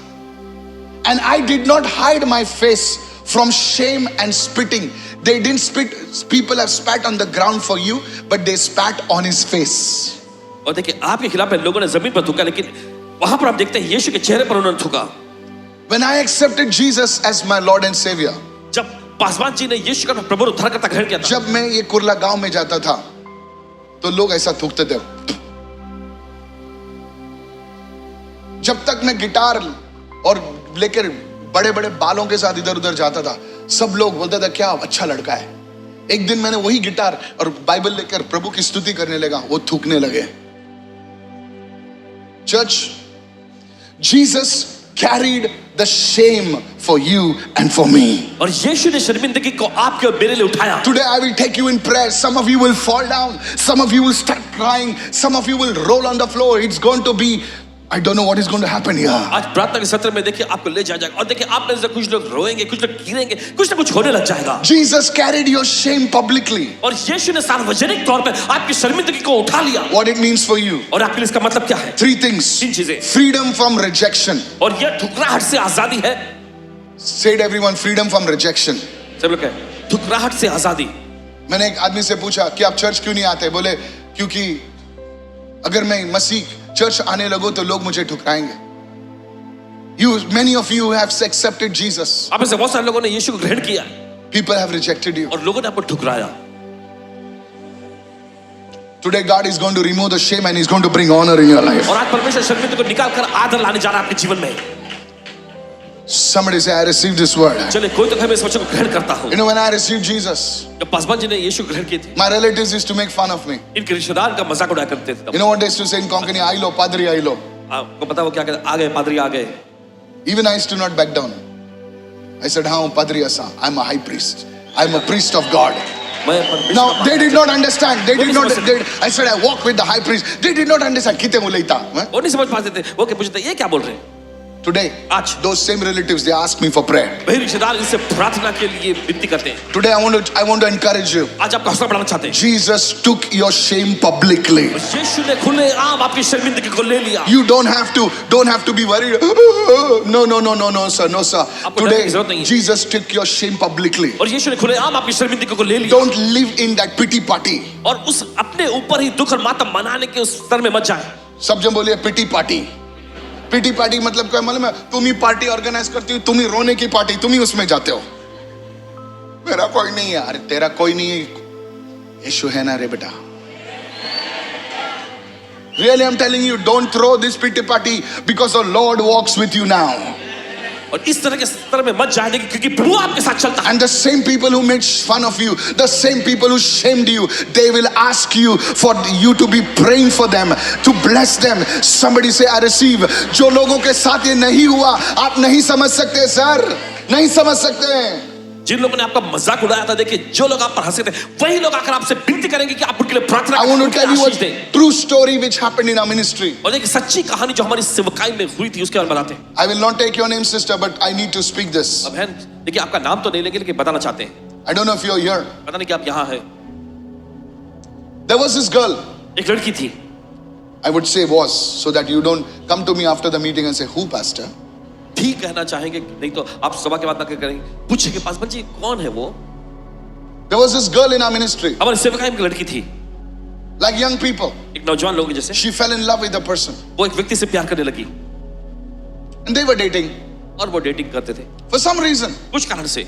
And I did not hide my face from shame and spitting. They didn't spit, people have spat on the ground for you, but they spat on his face. और देखिए आपके खिलाफ लोगों ने जमीन पर थूका, लेकिन वहां पर आप देखते हैं यीशु के चेहरे पर उन्होंने थूका। When I accepted Jesus as my Lord and Savior, जब पासवान जी ने यीशु का प्रभु उद्धारकर्ता ग्रहण किया था, जब मैं ये कुर्ला गांव में जाता था तो लोग ऐसा थूकते थे। जब तक मैं गिटार और लेकर बड़े बड़े बालों के साथ इधर उधर जाता था, सब लोग बोलते थे क्या अच्छा लड़का है। एक दिन मैंने वही गिटार और बाइबल लेकर प्रभु की स्तुति करने लगा, वो थूकने लगे। Church, Jesus carried the shame for you and for me. और यीशु ने शर्मिंदगी को आपके और मेरे लिए उठाया। Today I will take you in prayer. Some of you will fall down, some of you will start crying, some of you will roll on the floor. It's going to be, I don't know what is going to happen here. आज प्रार्थना के सत्र में देखिए आपको ले जाया जाएगा, और देखिए आप में से कुछ लोग रोएंगे, कुछ लोग गिरेंगे, कुछ ना कुछ होने लग जाएगा। Jesus carried your shame publicly. और यीशु ने सार्वजनिक तौर पर आपकी शर्मिंदगी को उठा लिया। What it means for you? और आपके लिए इसका मतलब क्या है? Three things. तीन चीजें। Freedom from rejection. और यह ठुकराहट से आजादी है। Say it everyone, freedom from rejection. सब लोग कहें ठुकराहट से आजादी। मैंने एक आदमी से पूछा कि आप चर्च क्यों नहीं आते? बोले क्योंकि अगर मैं मसीह चर्च आने लगूं तो लोग मुझे ठुकराएंगे। Many of you have accepted Jesus. आप में से बहुत सारे लोगों ने यीशु को ग्रहण किया People have rejected you. और लोगों ने आपको ठुकराया। Today God is going to remove the shame and He's going to bring honor in your life. और आज परमेश्वर शर्मिंदगी को निकाल कर आदर लाने जा रहा है आपके जीवन में। Somebody say, I received this word. चले कोई तो मैं इस वचन को ग्रहण करता हूँ। You know, when I received Jesus, जब पासवान जी ने यीशु ग्रहण किए थे, my relatives used to make fun of me. इनके रिश्तेदार का मजाक उड़ाया करते थे। You know what they used to say in Konkani? Ailo, Padri Ailo. आपको पता वो क्या कहते? आ गए पादरी आ गए। Even I used to not back down. I said, हाँ, Padri Asa. I'm a high priest. I'm a priest of God. Now they did not understand. They did not. I said, I walk with the high priest. They did not understand. किते मुलेता? वो नहीं समझ पाते थे। वो क्या पूछते? ये क्या बोल रहे हैं? Today, those same relatives, they ask me for prayer. वही रिश्तेदार इनसे प्रार्थना के लिए विनती करते हैं। Today I want to encourage you. आज आपका हौसला बढ़ाना चाहते हैं। Jesus took your shame publicly. यीशु ने खुले आम आपकी शर्मिंदगी को ले लिया। You don't have to be worried. No, sir. Today Jesus took your shame publicly. और यीशु ने खुले आम आपकी शर्मिंदगी को ले लिया। Don't live in that pity party. और उस अपने ऊपर ही दुख और मातम मनाने के उस स्तर में मत जाए। सब जन बोलिए pity party. पीटी पार्टी मतलब क्या मालूम है? तुम ही पार्टी ऑर्गेनाइज करती हो, तुम ही रोने की पार्टी, तुम ही उसमें जाते हो। मेरा कोई नहीं है। अरे तेरा कोई नहीं है, यीशु है ना रे बेटा। Really, I'm telling you, don't throw this pity party because the Lord walks with you now. और इस तरह के स्तर में मत जाने क्योंकि प्रभु आपके साथ चलता है। And the same people who made fun of you, the same people who shamed you, they will ask you for you to be praying for them, to bless them. Somebody say, I receive. जो लोगों के साथ ये नहीं हुआ, आप नहीं समझ सकते सर, नहीं समझ सकते। जिन लोगों ने आपका मजाक उड़ाया था, देखिए जो लोग आप पर हंसे थे, वही लोग आकर आपसे विनती करेंगे कि आप उनके लिए प्रार्थना I करें। want to tell you a true story which happened in our ministry. और देखिए सच्ची कहानी जो हमारी सेवकाई में हुई थी उसके बारे में बताते हैं। I will not take your name, sister, but I need to speak this. अब बहन देखिए आपका नाम तो नहीं लेंगे लेकिन बताना चाहते हैं। I don't know if you're here. पता नहीं कि आप यहाँ हैं। There was this girl. एक लड़की थी। I would say was, so that you don't come to me after the meeting and say, who pastor? ठीक कहना चाहेंगे, नहीं तो आप सभा के बाद ना करेंगे। पूछेंगे पासवान जी कौन है वो? There was this girl in our ministry. हमारे सेवकाई में एक लड़की थी। Like young people. एक नौजवान लोग जैसे। She fell in love with a person. वो एक व्यक्ति से प्यार करने लगी। And they were dating. और वो डेटिंग करते थे। For some reason. कुछ कारण से।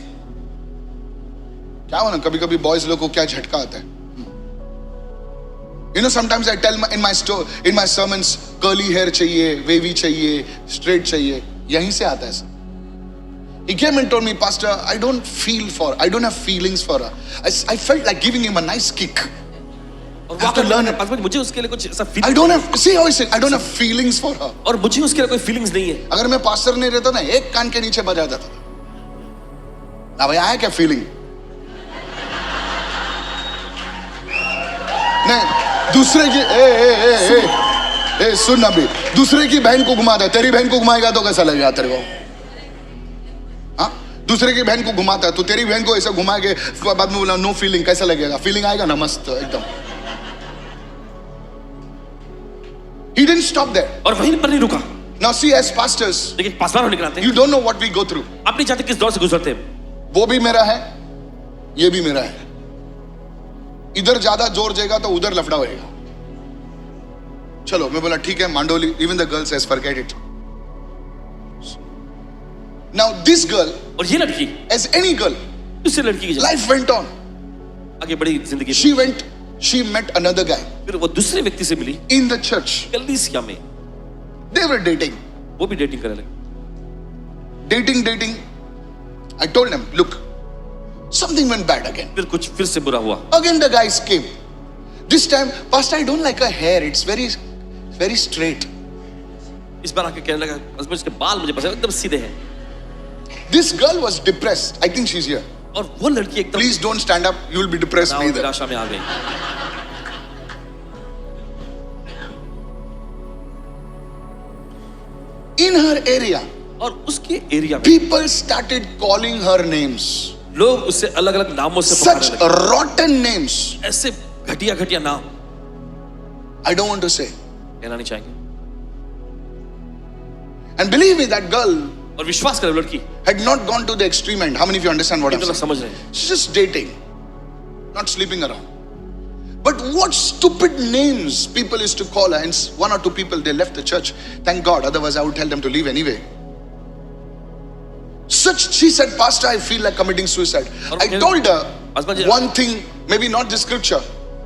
क्या हो ना कभी-कभी बॉयज लोग को क्या झटका आता है? You know, sometimes I tell in my sermons, curly hair चाहिए, wavy चाहिए, straight चाहिए, यहीं से आता है sir. He came and told me, Pastor, I don't have feelings for her. I felt like giving him a nice kick. और I have to learn it. Paswan मुझे उसके लिए कुछ ऐसा I don't have, see how he said, I don't have feelings for her. और मुझे उसके लिए कोई फीलिंग्स नहीं है। अगर मैं पास्टर नहीं रहता ना, एक कान के नीचे बजा जाता था। ना भाई आया क्या फीलिंग? नहीं, दूसरे की सुन अभी, दूसरे की बहन को घुमाता है, तेरी बहन को घुमाएगा तो कैसा लगेगा तेरे को? हाँ, दूसरे की बहन को घुमाता है, तो तेरी बहन को ऐसा घुमा के बाद में बोला नो फीलिंग, कैसा लगेगा? फीलिंग आएगा ना मस्त एकदम। He didn't stop there. और वहीं पर नहीं रुका। Now see, as pastors, देखिए पासवान होने के नाते you don't know what we go through. आप नहीं जानते किस दौर से गुजरते हैं। वो भी मेरा है, ये भी मेरा है। इधर ज्यादा जोर देगा तो उधर लफड़ा होएगा। चलो मैं बोला ठीक है Mandoli, even the girl says forget it. Now this girl, और ये लड़की as any girl, दूसरी लड़की की जैसे life went on. आगे बढ़ी जिंदगी। She met another guy फिर वो दूसरे व्यक्ति से मिली in the church. कलीसिया में। They were dating. वो भी डेटिंग करने लगे। Dating. I told them, look, something went bad again. फिर कुछ फिर से बुरा हुआ। Again the guys came. This time, Pastor, I don't like her hair. It's very straight. इस बार आके कहने लगा, इसके बाल मुझे पसंद एकदम सीधे हैं। This girl was depressed. I think she's here. और वो लड़की एकदम Please don't stand up. You will be depressed neither. निराशा में आ गई। In her area, और उसके एरिया में people started calling her names. लोग उससे अलग-अलग नामों से Such पुकारने लगे। rotten names. ऐसे घटिया नाम I don't want to say. कहना नहीं चाहेंगे। And believe me, that girl और विश्वास करें लड़की had not gone to the extreme end. How many of you understand what I'm कितना saying? समझ रहे हैं? She's just dating, not sleeping around. But what stupid names people used to call her, and one or two people they left the church. Thank God, otherwise I would tell them to leave anyway. such, she said, Pastor, I feel like committing suicide. I told her one thing, maybe not the scripture.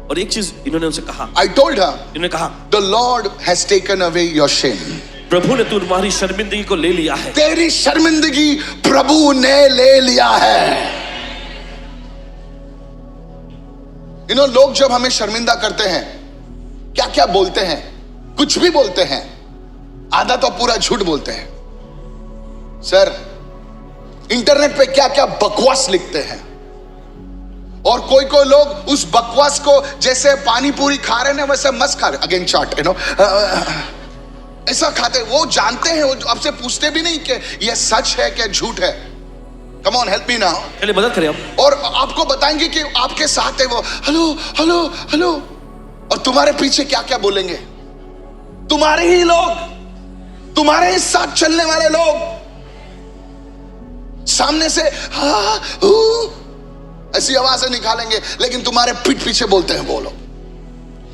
और एक चीज इन्होंने उनसे कहा, I told her, इन्होंने कहा, the Lord has taken away your shame. प्रभु ने तुम्हारी शर्मिंदगी को ले लिया है। तेरी शर्मिंदगी प्रभु ने ले लिया है। लोग जब हमें शर्मिंदा करते हैं, क्या क्या बोलते हैं, कुछ भी बोलते हैं, आधा तो पूरा झूठ बोलते हैं। सर, इंटरनेट पे क्या क्या बकवास लिखते हैं, और कोई कोई लोग उस बकवास को जैसे पानी पूरी खा रहे हैं वैसे मस्त खा रहे, अगेन चार्ट ऐसा खाते। वो जानते हैं, वो आपसे पूछते भी नहीं कि ये सच है क्या झूठ है। Come on, help me now, चलिए मदद करें आप। और आपको बताएंगे कि आपके साथ है वो, हेलो हेलो हेलो, और तुम्हारे पीछे क्या क्या बोलेंगे। तुम्हारे ही लोग, तुम्हारे ही साथ चलने वाले लोग सामने से ऐसी आवाजें निकालेंगे, लेकिन तुम्हारे पीठ पीछे बोलते हैं वो लोग,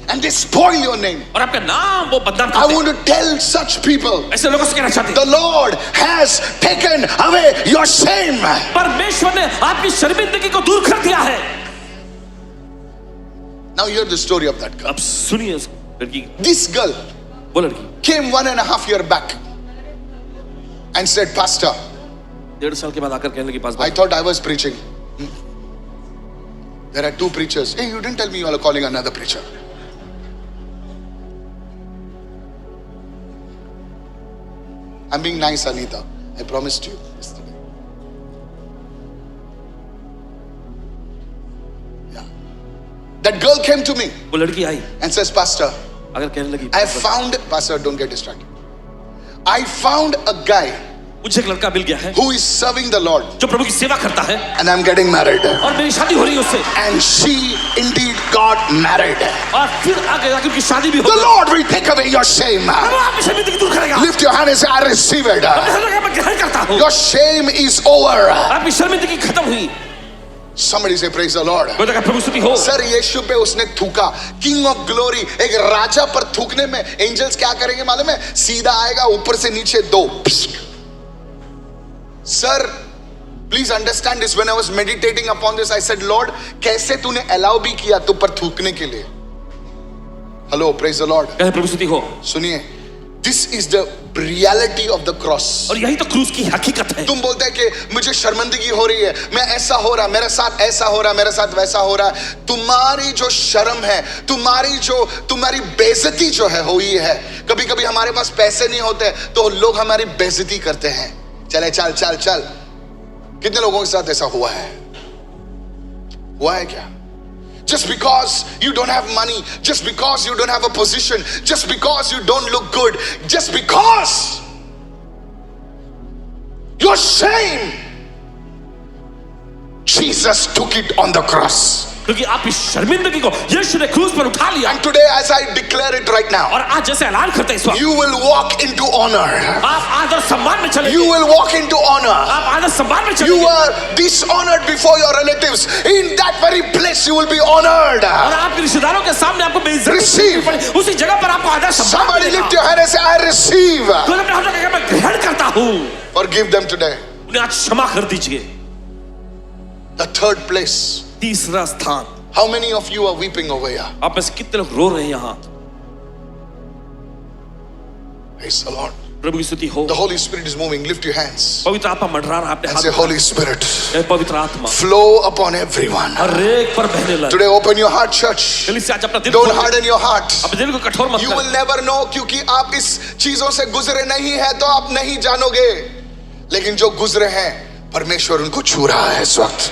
and they spoil your name. और आपका नाम वो बदनाम करते I हैं। want to tell such people, ऐसे लोगों से कहना चाहते हैं, the Lord has taken away your shame. परमेश्वर ने आपकी शर्मिंदगी को दूर कर दिया है। Now hear the story of that girl. अब सुनिए उस लड़की की। This girl वो लड़की came 1.5 years back and said, Pastor, 1.5 साल के बाद आकर कहने लगी, पास I thought I was preaching. There are two preachers. Hey, you didn't tell me you are calling another preacher. I'm being nice, Anita. I promised you yesterday. Yeah. That girl came to me वो लड़की आई and says, Pastor, अगर कहने लगी, I found, Pastor, don't get distracted. I found a guy मुझे एक लड़का मिल गया है who is serving the Lord, जो प्रभु की सेवा करता है, and I'm getting married. और मेरी शादी हो रही है उससे, And she indeed got married. और फिर आगे जाकर उनकी शादी भी हो The गई। Lord will take away your shame. प्रभु आपकी शर्मिंदगी दूर करेगा। Lift your hand and say, I receive it. मैं ग्रहण करता हूँ। Your shame is over. आपकी शर्मिंदगी खत्म हुई। Somebody say, praise the Lord. मैं तो कहा, प्रभु स्तुति हो। सर, यीशु पे उसने थूका, किंग ऑफ ग्लोरी, एक राजा पर थूकने में एंजल्स क्या करेंगे मालूम है? सीधा आएगा, ऊपर से नीचे दो। Sir, please understand this. When I was meditating upon this, I said, Lord, कैसे तूने अलाउ भी किया तुम पर थूकने के लिए? Hello, praise the Lord. कहे प्रभु स्तुति हो। सुनिए, this is the reality of the cross. और यही तो क्रूस की हकीकत है। तुम बोलते हैं कि मुझे शर्मिंदगी हो रही है, मैं ऐसा हो रहा, मेरे साथ ऐसा हो रहा, मेरे साथ वैसा हो रहा है। तुम्हारी जो शर्म है, तुम्हारी बेइज्जती जो है हुई है। कभी कभी हमारे पास पैसे नहीं होते तो लोग हमारी बेइज्जती करते हैं। चले चल चल चल। कितने लोगों के साथ ऐसा हुआ है? हुआ है क्या? Just because you don't have money, just because you don't have a position, just because you don't look good, just because your shame, Jesus took it on the cross. क्योंकि आपकी शर्मिंदगी को यीशु ने क्रूस पर उठा लिया। And today, as I declare it right now, और आज जैसे ऐलान करते हैं इस वक्त, you will walk into honor. आप आदर सम्मान में चलेंगे। You will walk into honor. आप आदर सम्मान में You चलेंगे। were dishonored before your relatives. In that very place, you will be honored. और आपके रिश्तेदारों के सामने आपको बेइज्जती Receive. करनी पड़े, उसी जगह पर आपको आदर सम्मान Somebody मिलेगा। lift your hand and say, I receive. कोई अपने हाथों में मैं ग्रहण करता हूँ। Forgive them today. उन्हें आज क्षमा कर दीजिए। The third place. तीसरा स्थान। How many of you are weeping over here? आप में से कितने लोग रो रहे हैं यहाँ? Praise the Lord. प्रभु की स्तुति हो। The Holy Spirit is moving. Lift your hands पवित्र आत्मा मंडरा रहा है अपने and हाथ say, में। Holy Spirit, हे पवित्र आत्मा flow upon everyone. हर एक पर बहने लगे। Today, open your heart, church. जल्दी से आज अपना दिल Don't खोलो। harden your heart. अपने दिल को कठोर मत You कर। will never know, क्योंकि आप इस चीजों से गुजरे नहीं है तो आप नहीं जानोगे। लेकिन जो गुजरे हैं, परमेश्वर उनको छू रहा है इस वक्त.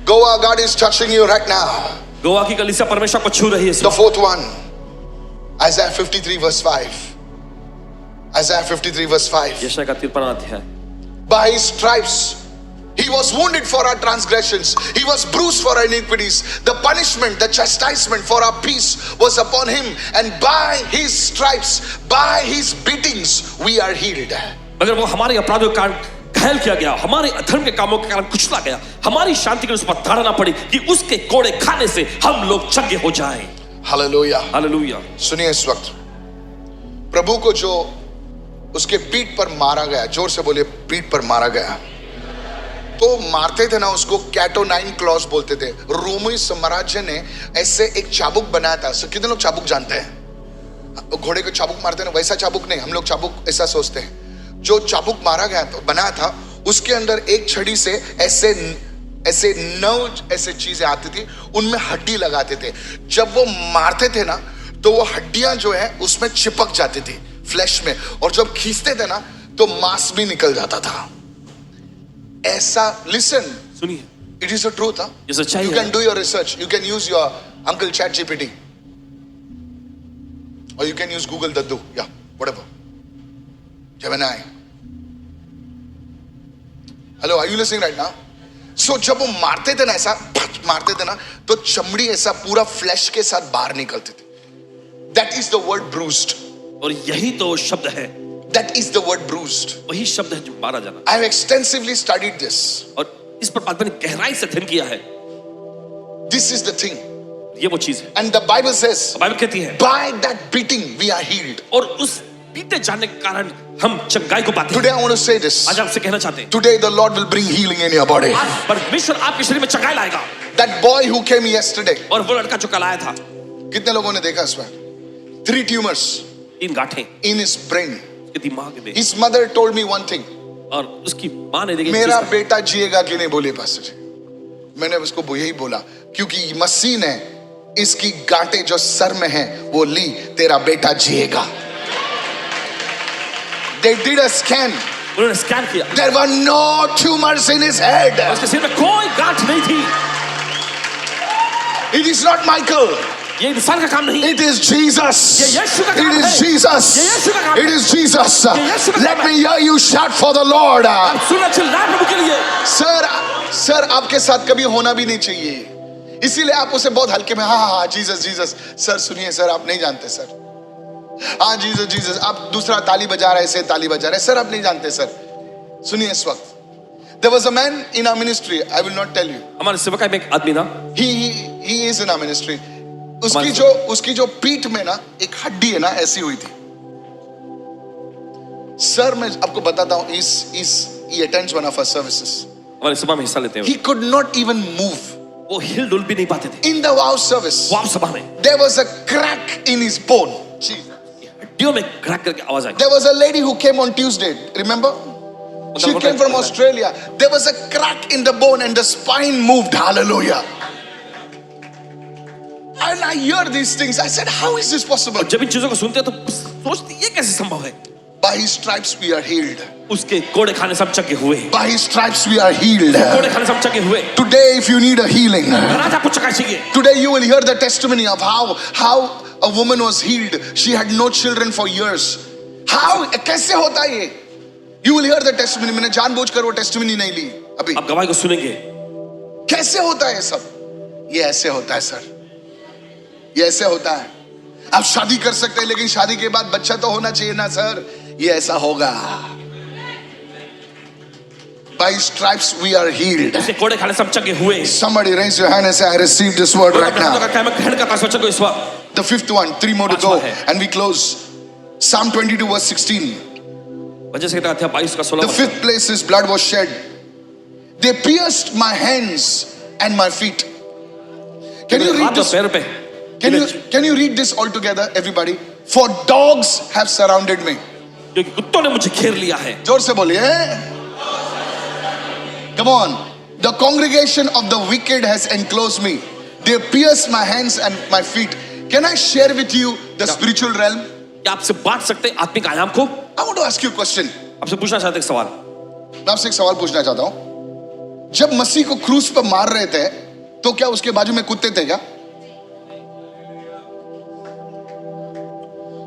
Goa, God is touching you right now. Goa की कलीसिया परमेश्वर को छू रही है इस The वक्त। fourth one, Isaiah 53 verse 5. Isaiah 53 verse 5. यशायाह का 53वां अध्याय। By his stripes he was wounded for our transgressions, he was bruised for our iniquities. The punishment, the chastisement for our peace was upon him, and by his stripes, by his beatings we are healed. मगर वो हमारे अपराधों के कारण घायल किया गया, हमारे अधर्म के कामों के कारण कुचला गया, हमारी शांति के लिए उस पर ताड़ना पड़ी कि उसके कोड़े खाने से हम लोग चंगे हो जाएं। Hallelujah, hallelujah. सुनिए, इस वक्त प्रभु को जो उसके पीठ पर मारा गया, जोर से बोलिए, पीठ पर मारा गया, जो मारते थे ना उसको कैटोनाइन क्लॉज बोलते थे। रोमी साम्राज्य ने ऐसे एक चाबुक बनाया था। सो कितने लोग चाबुक जानते हैं? घोड़े को चाबुक मारते हैं ना, वैसा चाबुक नहीं, हम लोग चाबुक ऐसा सोचते हैं। जो चाबुक मारा गया था, बनाया था, उसके अंदर एक छड़ी से ऐसे ऐसे 9 ऐसे चीजें आती थी, उनमें हड्डी लगाते थे। जब वो मारते थे ना तो वो हड्डियां जो है उसमें चिपक जाती थी फ्लैश में, और जब खींचते थे ना तो मांस भी निकल जाता था। ऐसा, लिसन, सुनिए, इट इज अ ट्रूथ। ये सच्चाई यू है। Can do your research, you can use your uncle chat GPT or you can use Google Daddu, yeah, whatever, Gemini. Hello, are you listening right now? So जब वो मारते थे ना, ऐसा मारते थे ना, तो चमड़ी ऐसा पूरा फ्लैश के साथ बाहर निकलती थी। That is the word bruised. और यही तो शब्द है, That is the word bruised. वही शब्द है जो मारा जाना। I have extensively studied this. और इस पर बात मैंने गहराई से अध्ययन किया है। This is the thing. ये वो चीज है। And the Bible says, Bible कहती है, by that beating we are healed. और उस पीटे जाने के कारण हम चंगाई को पाते Today हैं। I want to say this. आज आपसे कहना चाहते हैं, Today the Lord will bring healing in your body. आज परमेश्वर आपके शरीर में चंगाई लाएगा। That boy who came yesterday, और वो लड़का जो कल आया था, कितने लोगों ने देखा इसमें? 3 tumors 3 गांठें in his brain. उसके दिमाग में। His mother told me one thing. और उसकी माँ ने देखी, मेरा बेटा जिएगा कि नहीं, बोले पास्टर जी। मैंने उसको यही बोला, क्योंकि मसीह ने इसकी गांठें जो सर में है वो ली, तेरा बेटा जिएगा। They did a scan. उन्होंने स्कैन किया, There were no tumors in his head. उसके सिर में कोई गांठ नहीं थी। It is not Michael. ये इंसान का काम नहीं, It is Jesus. ये यीशु का काम It is है। Jesus. ये यीशु का काम It is Jesus. ये यीशु का Let काम me hear you shout for the Lord. आप सुनना चिल्लाए प्रभु के लिए। सर आपके साथ कभी होना भी नहीं चाहिए, इसीलिए आप उसे बहुत हल्के में, हाँ जीसस जीसस। सर सुनिए, सर आप नहीं जानते सर, हाँ जीसस जीसस। आप दूसरा ताली बजा रहे, से ताली बजा रहे, सर आप नहीं जानते सर। सुनिए इस वक्त, there was a man in our ministry, I will not tell you. हमारे सेवकाई में एक आदमी ना, He is in our ministry. उसकी जो पीठ में ना एक हड्डी है ना, ऐसी हुई थी। सर मैं आपको बताता हूँ, he attends one of our services. हमारे सभा में हिस्सा लेते हैं। He could not even move. वो हिल डुल भी नहीं पाते थे। In the wow service, वाव सभा में there was a crack in his bone. हड्डियों में क्रैक करके आवाज आई। There was a lady who came on Tuesday, remember? She came from Australia. There was a crack in the bone and the spine moved. Hallelujah. And I hear these things. I said, how is this possible? जब इन चीजों को सुनते हैं तो सोचते ये कैसे संभव है? By his stripes we are healed. उसके कोड़े खाने सब चंगे हुए। By his stripes we are healed. कोड़े खाने सब चंगे हुए। Today if you need a healing, आज आपको चंगाई चाहिए। today you will hear the testimony of how a woman was healed. She had no children for years. How? कैसे होता है ये? You will hear the testimony. मैंने जानबूझकर वो testimony नहीं ली अभी। आप गवाही को सुनेंगे। कैसे होता है सब? ये ऐसे होता है सर, ये ऐसे होता है। आप शादी कर सकते हैं, लेकिन शादी के बाद बच्चा तो होना चाहिए ना सर। ये ऐसा होगा। By stripes we are healed. उसके कोड़े खाने सब चंगे हुए। Somebody raise your hand and say, I receive this word right now. मैं ग्रहण करता हूं वचन को इस वक्त। The fifth one, 3 more to go, and we close. Psalm 22 verse 16. वचन से कहता है 22 का 16। The fifth place his blood was shed. They pierced my hands and my feet. Can you read this? पैर पे। Can you read this all together, everybody? For dogs have surrounded me. क्योंकि कुत्तों ने मुझे घेर लिया है। जोर से बोलिए। Come on. The congregation of the wicked has enclosed me. They pierced my hands and my feet. Can I share with you the spiritual realm? क्या आपसे बांट सकते हैं आत्मिक आयाम को? I want to ask you a question. आपसे पूछना चाहते एक सवाल। मैं आपसे एक सवाल पूछना चाहता हूं। जब मसीह को क्रूस पर मार रहे थे, तो क्या उसके बाजू में कुत्ते थे क्या?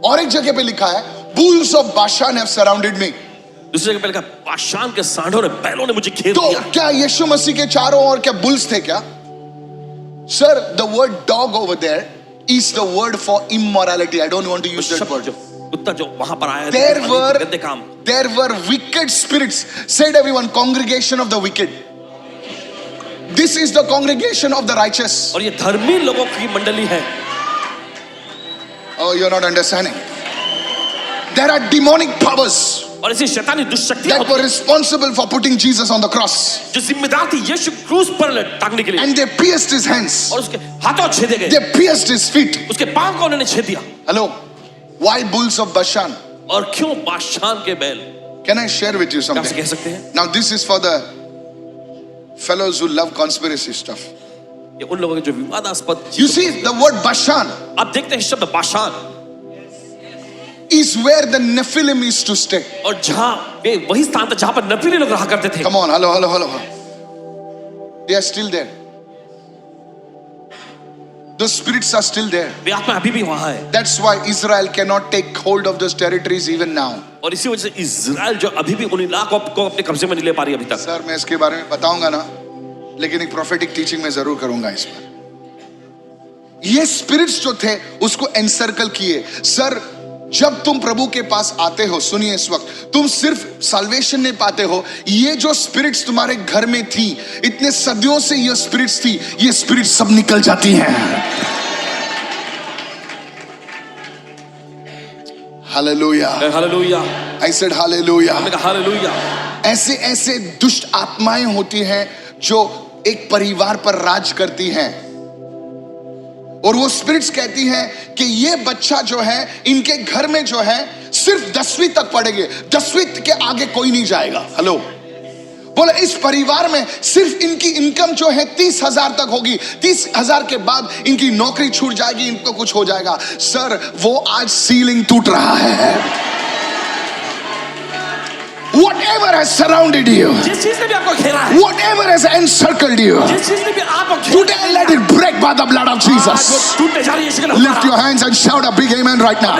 और एक जगह पे लिखा है, bulls of Bashan have surrounded me. दूसरी जगह पे लिखा बाशान के सांडों ने, बैलों ने मुझे घेर तो लिया। क्या यीशु मसीह के चारों ओर क्या बुल्स थे क्या? Sir, the word dog over there is the word for immorality. I don't want to use that word. कुत्ता जो वहां पर आया There were wicked spirits. Said everyone, congregation of the wicked. This is the congregation of the righteous. और ये धर्मी लोगों की मंडली है। Oh, you're not understanding. there are demonic powers और ऐसी शैतानी दुष्शक्तियां that were responsible for putting Jesus on the cross, जो जिम्मेदार थी यीशु क्रूस पर टांगने के लिए, and they pierced his hands, और उसके हाथों छेदे गए, they pierced his feet. उसके पांव को उन्होंने छेद दिया। Hello, why bulls of Bashan? और क्यों बाशान के बैल? Can I share with you क्या आपसे something? कह सकते हैं? Now this is for the fellows who love conspiracy stuff. ये उन लोगों के जो विवादास्पद, You see, the word Bashan आप देखते हैं शब्द Bashan, is where the Nephilim used to stay. और जहां वे वही स्थान था जहां पर नफीली लोग रहा करते थे। Come on, hello. They are still there. Those spirits are still there. वे आत्मा अभी भी वहां है, That's why Israel cannot take hold of those territories even now. और इसी वजह से इजराइल जो अभी भी उन इलाकों को अपने कब्जे में नहीं ले पा रही अभी तक। सर मैं इसके बारे में बताऊंगा ना, लेकिन एक प्रोफेटिक टीचिंग में जरूर करूंगा इस पर। ये स्पिरिट्स जो थे उसको एनसर्कल किए। सर जब तुम प्रभु के पास आते हो, सुनिए इस वक्त, तुम सिर्फ साल्वेशन नहीं पाते हो, ये जो स्पिरिट्स तुम्हारे घर में थी, इतने सदियों से ये स्पिरिट्स थी, ये स्पिरिट्स सब निकल जाती हैं। Hallelujah, hallelujah, I said hallelujah. हमने कहा हालेलुया। ऐसे ऐसे दुष्ट आत्माएं होती हैं जो एक परिवार पर राज करती हैं, और वो स्पिरिट्स कहती हैं कि ये बच्चा जो है इनके घर में जो है सिर्फ 10वीं तक पढ़ेंगे, 10वीं के आगे कोई नहीं जाएगा। हेलो, बोले इस परिवार में सिर्फ इनकी इनकम जो है 30,000 तक होगी, 30,000 के बाद इनकी नौकरी छूट जाएगी, इनको कुछ हो जाएगा। सर वो आज सीलिंग टूट रहा है। Whatever has surrounded you, जिस चीज ने भी आपको घेरा है, whatever has encircled you, जिस चीज ने भी आपको घेरा today let it break by the blood of Jesus. टूटने जा रही है यीशु के नाम Lift your hands and shout a big amen right now.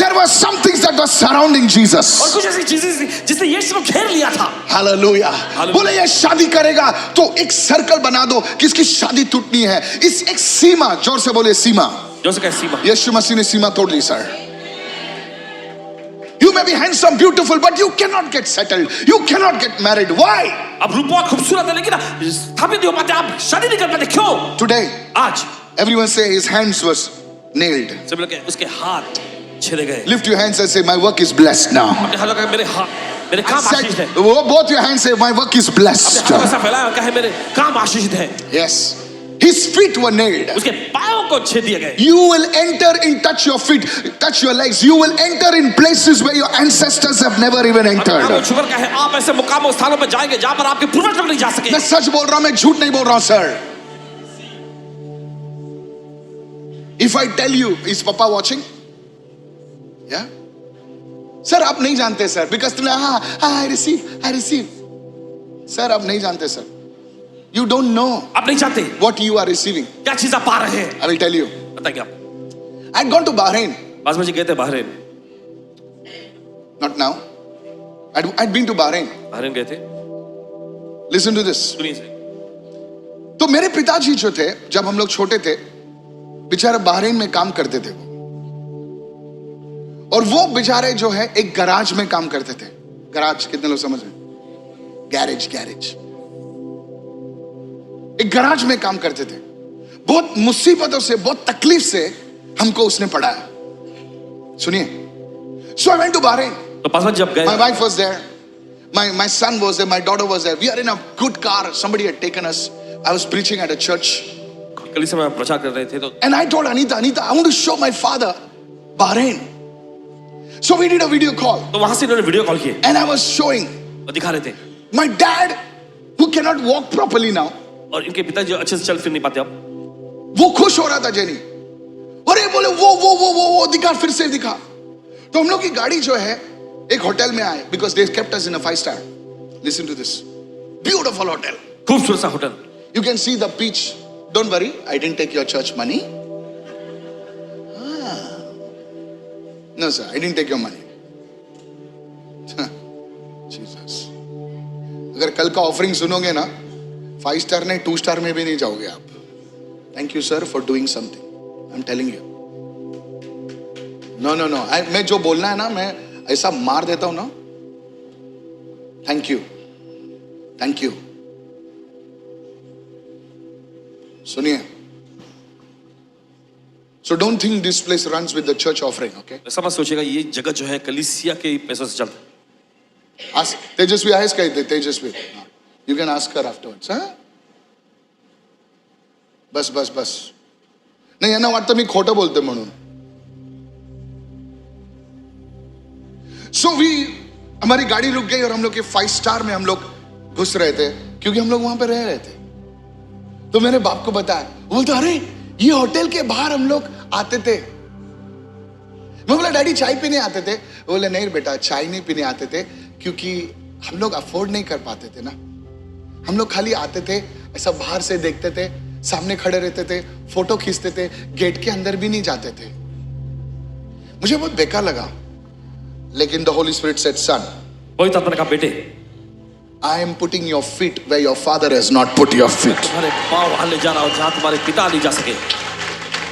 There were some things that were surrounding और Jesus. कुछ ऐसी चीजें थी जिसने यीशु को घेर लिया था। Hallelujah. बोले ये शादी करेगा तो एक सर्कल बना दो कि इसकी शादी टूटनी है। इस एक सीमा, जोर से बोले सीमा। जो से कहे सीमा। यीशु मसीह ने सीमा तोड़ ली sir. You may be handsome, beautiful, but you cannot get settled. You cannot get married. Why? अब रूप बहुत खूबसूरत है लेकिन स्थापित नहीं हो पाते, आप शादी नहीं कर पाते। क्यों? Today, आज everyone say his hands was nailed. सब लोग उसके हाथ छेदे गए। Lift your hands and say, my work is blessed now. अपने हाथों का मेरे हाथ, मेरे काम आशीषित है। Both your hands say, my work is blessed. अपने हाथों ऐसा फैलाया कहे मेरे काम आशीषित है। Yes. His feet were nailed. उसके पायों को छेद दिए गए। You will enter in, touch your feet, touch your legs. You will enter in places where your ancestors have never even entered. शुक्र का है आप ऐसे मुकामों स्थानों पर जाएंगे जहां पर आपके पूर्वज लोग नहीं जा सके। मैं सच बोल रहा हूं, मैं झूठ नहीं बोल रहा हूं sir. If I tell you, is Papa watching? Yeah? Sir आप नहीं जानते सर, because तुमने I receive. सर आप नहीं जानते सर। You don't know आप नहीं जानते what you are receiving. क्या चीज आप पा रहे हैं। I will tell you. बताइए आप। I had gone to Bahrain. बासमा जी गए थे Bahrain. Not now. I'd been to Bahrain. Bahrain गए थे। Listen to this. सुनिए से। तो मेरे पिताजी जो थे, जब हम लोग छोटे थे, बेचारे बहरीन में काम करते थे, और वो बेचारे जो है एक गैराज में काम करते थे। गैराज कितने लोग समझ रहे? गैरेज एक गैराज में काम करते थे। बहुत मुसीबतों से, बहुत तकलीफ से हमको उसने पढ़ाया। सुनिए, so I went to Bahrain. तो पासवान जब गए, My wife was there, my son was there, my daughter was there. We are in a good car. Somebody had taken us. I was preaching at a church. कलीसिया में प्रचार कर रहे थे तो And I told Anita, I want to show my father Bahrain. So we did a video call. तो वहां से इन्होंने वीडियो कॉल किए And I was showing और दिखा रहे थे। my dad, who cannot walk properly now, और इनके पिताजी अच्छे से चल फिर नहीं पाते अब, वो खुश हो रहा था जेनी। अरे बोले वो दिखा, फिर से दिखा। तो हम लोग की गाड़ी जो है एक होटल में आए, because they kept us in a 5-star. Listen to this. Beautiful hotel. खूबसूरत सा hotel. You can see the beach. Don't worry, I didn't take your church money. No sir, I didn't take your money. Jesus. अगर कल का offering सुनोगे ना, 5-star नहीं 2-star में भी नहीं जाओगे आप। Thank you sir for doing something. I'm telling you. No. मैं जो बोलना है ना, मैं ऐसा मार देता हूं ना। Thank you. So don't think this place runs with the church offering, okay? ऐसा मत सोचिएगा ये जगह जो है कलीसिया के पैसों से चलता है। Ask Tejasvi, ask Tejasvi. You can ask her afterwards, huh? बस नाही यांना वाटतं मी खोटं बोलते म्हणून. So हमारी गाड़ी रुक गई और हम लोग के 5 स्टार में हम लोग घुस रहे थे क्योंकि हम लोग वहां पे रह रहे थे. तो मेरे बाप को बताया, बोलते अरे ये होटल के बाहर हम लोग आते थे. मैं बोला डैडी चाय पीने आते थे? बोले नहीं बेटा चाय नहीं पीने आते थे क्योंकि हम लोग अफोर्ड नहीं कर पाते थे ना. हम लोग खाली आते थे, ऐसा बाहर से देखते थे, सामने खड़े रहते थे, फोटो खींचते थे, गेट के अंदर भी नहीं जाते थे. मुझे बहुत बेकार लगा. लेकिन द होली स्पिरिट सेड सन, पवित्र आत्मा ने कहा बेटे, I am putting your feet where your father has not put your feet. तुम्हारे पांव वहां ले जा रहा हूं जहां तुम्हारे पिता नहीं जा सके.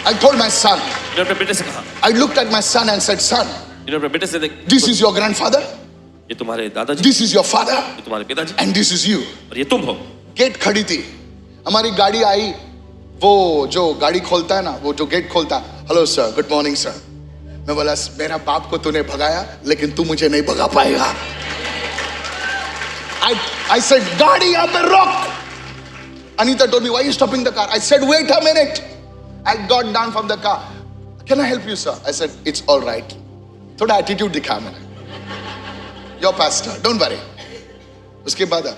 I told my son, मैंने अपने बेटे से कहा, I looked at my son and said, son, मैंने अपने बेटे से देख, this is your grandfather, ये तुम्हारे दादाजी, this is your father, ये तुम्हारे पिताजी, and this is you. और ये तुम हो. गेट खड़ी थी, हमारी गाड़ी आई, वो जो गाड़ी खोलता है ना, वो जो गेट खोलता, hello sir, good morning sir. मैं बोला मेरा बाप को तूने भगाया लेकिन तू मुझे नहीं भगा पाएगा. I said गाड़ी यहाँ पे रोक. Anita told me, why are you stopping the car? I said wait a minute. I got down from the car. Can I help you sir? I said it's all right. थोड़ा attitude दिखा मैंने. Your pastor, don't worry. उसके बाद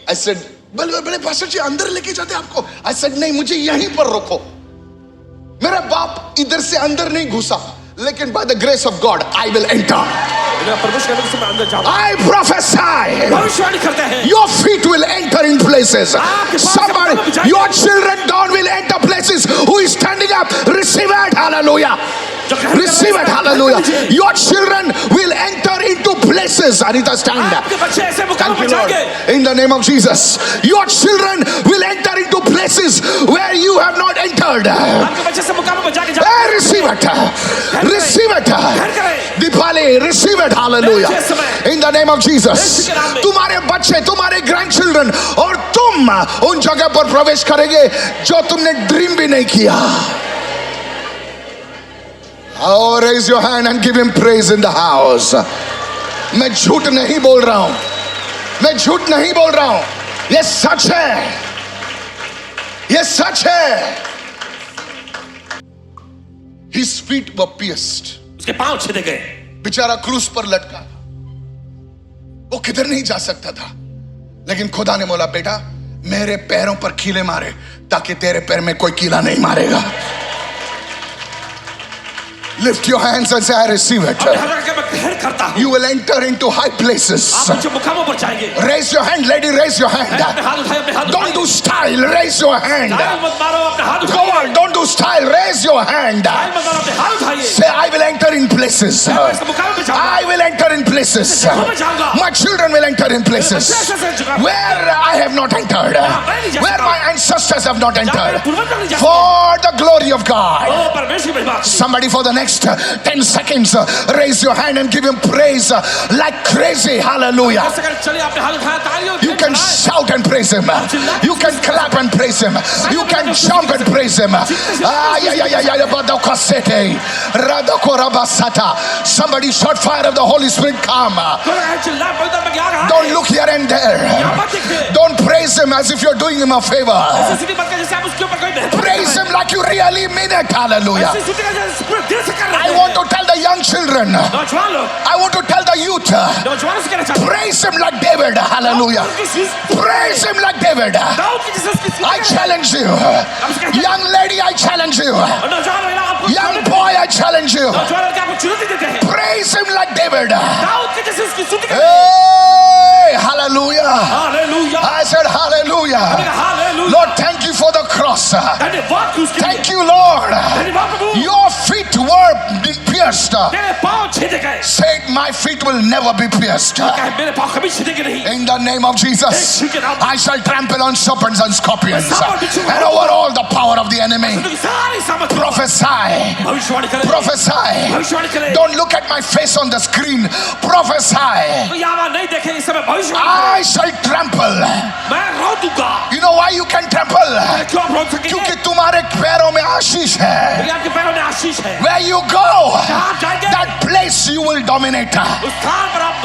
I said बड़े pastor जी अंदर लेके जाते आपको. I said नहीं, मुझे यहीं पर रोको. मेरा बाप इधर से अंदर नहीं घुसा, लेकिन by the grace of God I will enter. I prophesy your feet will enter in places. Somebody, your children down will enter places. Who is standing up? Receive it, hallelujah. Receive it, hallelujah. Your children will enter into places. Anita, stand up. Thank you, Lord. In the name of Jesus, your children will enter into places where you have not entered. Receive it. Receive it. Dipali, receive it, hallelujah. In the name of Jesus. तुम्हारे बच्चे, तुम्हारे grandchildren और तुम उन जगह पर प्रवेश करेंगे जो तुमने ड्रीम भी नहीं किया. Oh, raise your hand and give him praise in the house. मैं झूठ नहीं बोल रहा हूं. मैं झूठ नहीं बोल रहा हूं. ये सच है. ये सच है. His feet were pierced. उसके पांव छेदे गए. बेचारा क्रूस पर लटका था. वो किधर नहीं जा सकता था. लेकिन खुदा ने बोला बेटा मेरे पैरों पर कीले मारे ताकि तेरे पैर में कोई कीला नहीं मारेगा. Lift your hands and say, I receive it. You will enter into high places. Raise your hand, lady, raise your hand. Don't do style, raise your hand. Go on, don't do style, raise your hand. Say, I will enter in places. I will enter in places. My children will enter in places where I have not entered, where my ancestors have not entered. For the glory of God. Somebody for the next 10 seconds raise your hand and give him praise like crazy. Hallelujah. You can shout and praise him. You can clap and praise him. You can jump and praise him. Somebody shout fire of the Holy Spirit come. Don't look here and there. Don't praise him as if you're doing him a favor. Praise him like you really mean it. Hallelujah. I want to tell the young children, I want to tell the youth, praise him like David. Hallelujah. Praise him like David. I challenge you. Young lady, I challenge you. Young boy, I challenge you. Praise him like David. Hey, hallelujah. I said hallelujah. Lord, thank you for the cross. Thank you, Lord. Your feet were pierced. pierced. तेरे पांव छेदे गए। Say it, my feet will never be pierced. कहे मेरे पांव कभी छेदेंगे नहीं। In the name of Jesus, यीशु के नाम में। I shall trample on serpents and scorpions सांप और बिच्छू को and over all the power of the enemy. तुम सारी सामर्थ को Prophesy. भविष्यवाणी करे। Prophesy. भविष्यवाणी करे। Don't look at my face on the screen. Prophesy. तो यहाँ नहीं देखे इस समय भविष्यवाणी I shall trample. मैं रो दूंगा। You know why you can trample? क्यों आप रोक सकेंगे? क्योंकि तुम्हारे पैरों में आशीष है. क्योंकि आपके पैरों में आशीष है। Where you go, जहाँ आप जाएंगे that place you will dominate. उस स्थान पर आप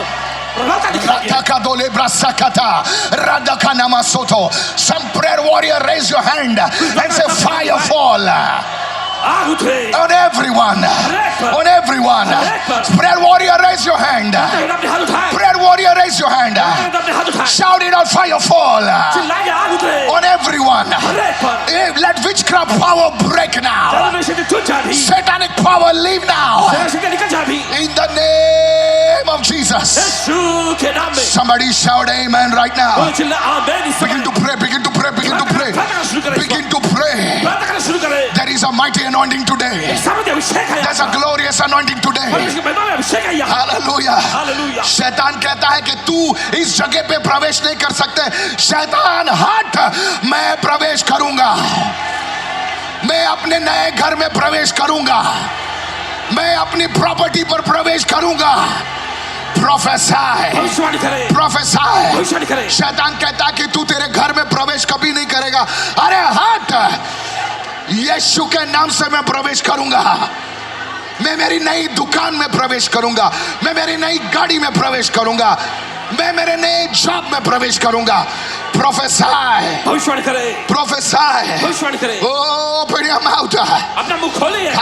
प्रभुता दिखाएंगे। Ratakadole brasakata, Radakanama soto. Some prayer warrior, raise your hand and say fire fall आग उठे। on everyone. On everyone. Prayer warrior, raise your hand. अपने हाथ उठाए। Prayer warrior, raise your hand. अपने हाथ उठाए। Shout it out, fire fall चिल्लाइए आग उठे। on everyone. हरेक पर। Let witchcraft power break now. चलो में से टूट जा भी। Satanic power leave now. चलो से निकल जा भी। In the name of Jesus. यीशु के नाम में। Somebody shout amen right now. बोलो चिल्ला आमीन इस Begin समय। to pray, begin to pray, begin to pray. प्रार्थना शुरू करें। Begin to pray. प्रार्थना करना शुरू करें। There is a mighty anointing today. सामर्थ्य अभिषेक है। There's a glorious anointing और today. इसके महिमा में अभिषेक है यहाँ। Hallelujah. हालेलुया। शैतान कहता है कि तू इस जगह पे प्रवेश नहीं कर सकते. शैतान हट, मैं प्रवेश करूंगा. मैं अपने नए घर में प्रवेश करूंगा. मैं अपनी प्रॉपर्टी पर प्रवेश करूंगा. Prophesy. भविष्यवाणी करें। Prophesy. भविष्यवाणी करें। शैतान कहता है कि तू तेरे घर में प्रवेश कभी नहीं करेगा. अरे हट, यीशु के नाम से मैं प्रवेश करूंगा. मैं मेरी नई दुकान में प्रवेश करूंगा. मैं मेरी नई गाड़ी में प्रवेश करूंगा. मैं मेरे नए जॉब में प्रवेश करूंगा. Prophesy. भविष्यवाणी करें। Prophesy. भविष्यवाणी करें। Open your mouth. अपना मुख खोलिए।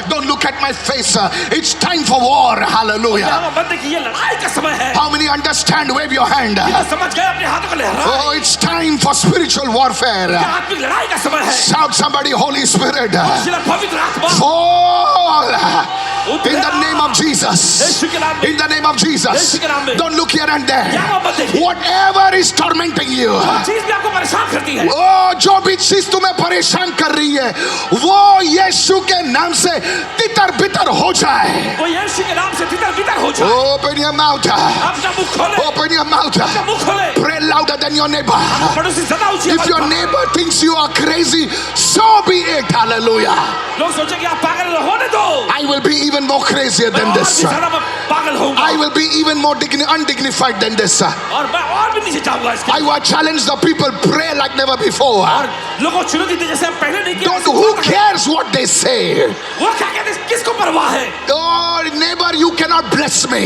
Don't look at my face. It's time for war. Hallelujah. यहाँ बंदे की ये लड़ाई का समय है। How many understand? Wave your hand. समझ गए अपने हाथों को लहराएं। Oh, it's time for spiritual warfare. ये आत्मिक लड़ाई का समय है। Shout somebody, Holy Spirit. जिला पवित्र आत्मा। Fall in the name of Jesus. यीशु के नाम में। In the name of Jesus. यीशु के नाम में। Don't look here and there. यहाँ मत देखिए। Whatever is tormenting you. चीज भी आपको परेशान करती है। ओ जो भी चीज तुम्हें परेशान कर रही है वो यीशु के नाम से तितर बितर हो जाए. वो यीशु के नाम से तितर बितर हो जाए। Open your mouth. अपना मुख खोले। Open your mouth. अपना मुख खोले। Pray louder than your neighbor. पड़ोसी ज़्यादा ऊंची If आवाज your में। neighbor thinks you are crazy, so be it. Hallelujah. लोग सोचेंगे आप पागल हो, होने दो। I will be even more crazier मैं than और this. भी ज़्यादा पागल होऊंगा। I will be even more undignified than this. और मैं और भी नीचे जाऊंगा इसके। I will challenge the people, pray like never before. और लोगों को चुनौती दी जैसे हम पहले नहीं किया। Who cares what they say? वो क्या कहते हैं? किसको परवाह है? Oh, neighbor, you cannot bless me.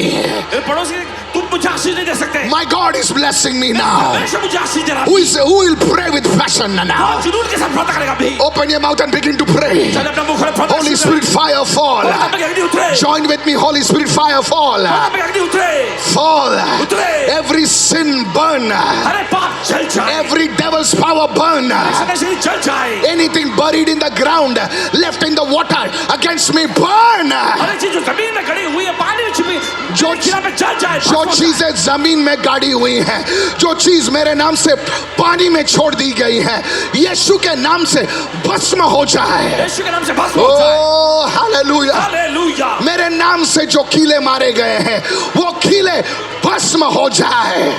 मेरे पड़ोसी तुम मुझे आशीष नहीं दे सकते। My God is blessing me now. हमेशा मुझे आशीष दे रहा है। Who will pray with passion now? जुनून के साथ प्रार्थना करेगा भी। Open your mouth and begin to pray. चल अपना मुख खोले, प्रार्थना Holy शुरू Spirit, fire fall. करें। प्रार्थना में अग्नि उतरे। Join with me, Holy Spirit, fire fall. प्रार्थना में अग्नि उतरे। Fall. उतरे। Every sin burn. अरे पाप जल जाए। Every devil's power burn. सदा शरीर जल जाए। Anything buried in the ground, left in the water against me, burn. हर चीज जो जमीन में गड़ी हुई है, पानी में छिपी, जो खिला पे जल जाए। जो चीजें जमीन में गाड़ी हुई हैं, जो चीज मेरे नाम से पानी में छोड़ दी गई है, यीशु के नाम से भस्म हो जाए. यीशु के नाम से भस्म हो जाए। Oh, hallelujah. हालेलुया। मेरे नाम से जो कीले मारे गए हैं वो कीले भस्म हो जाए.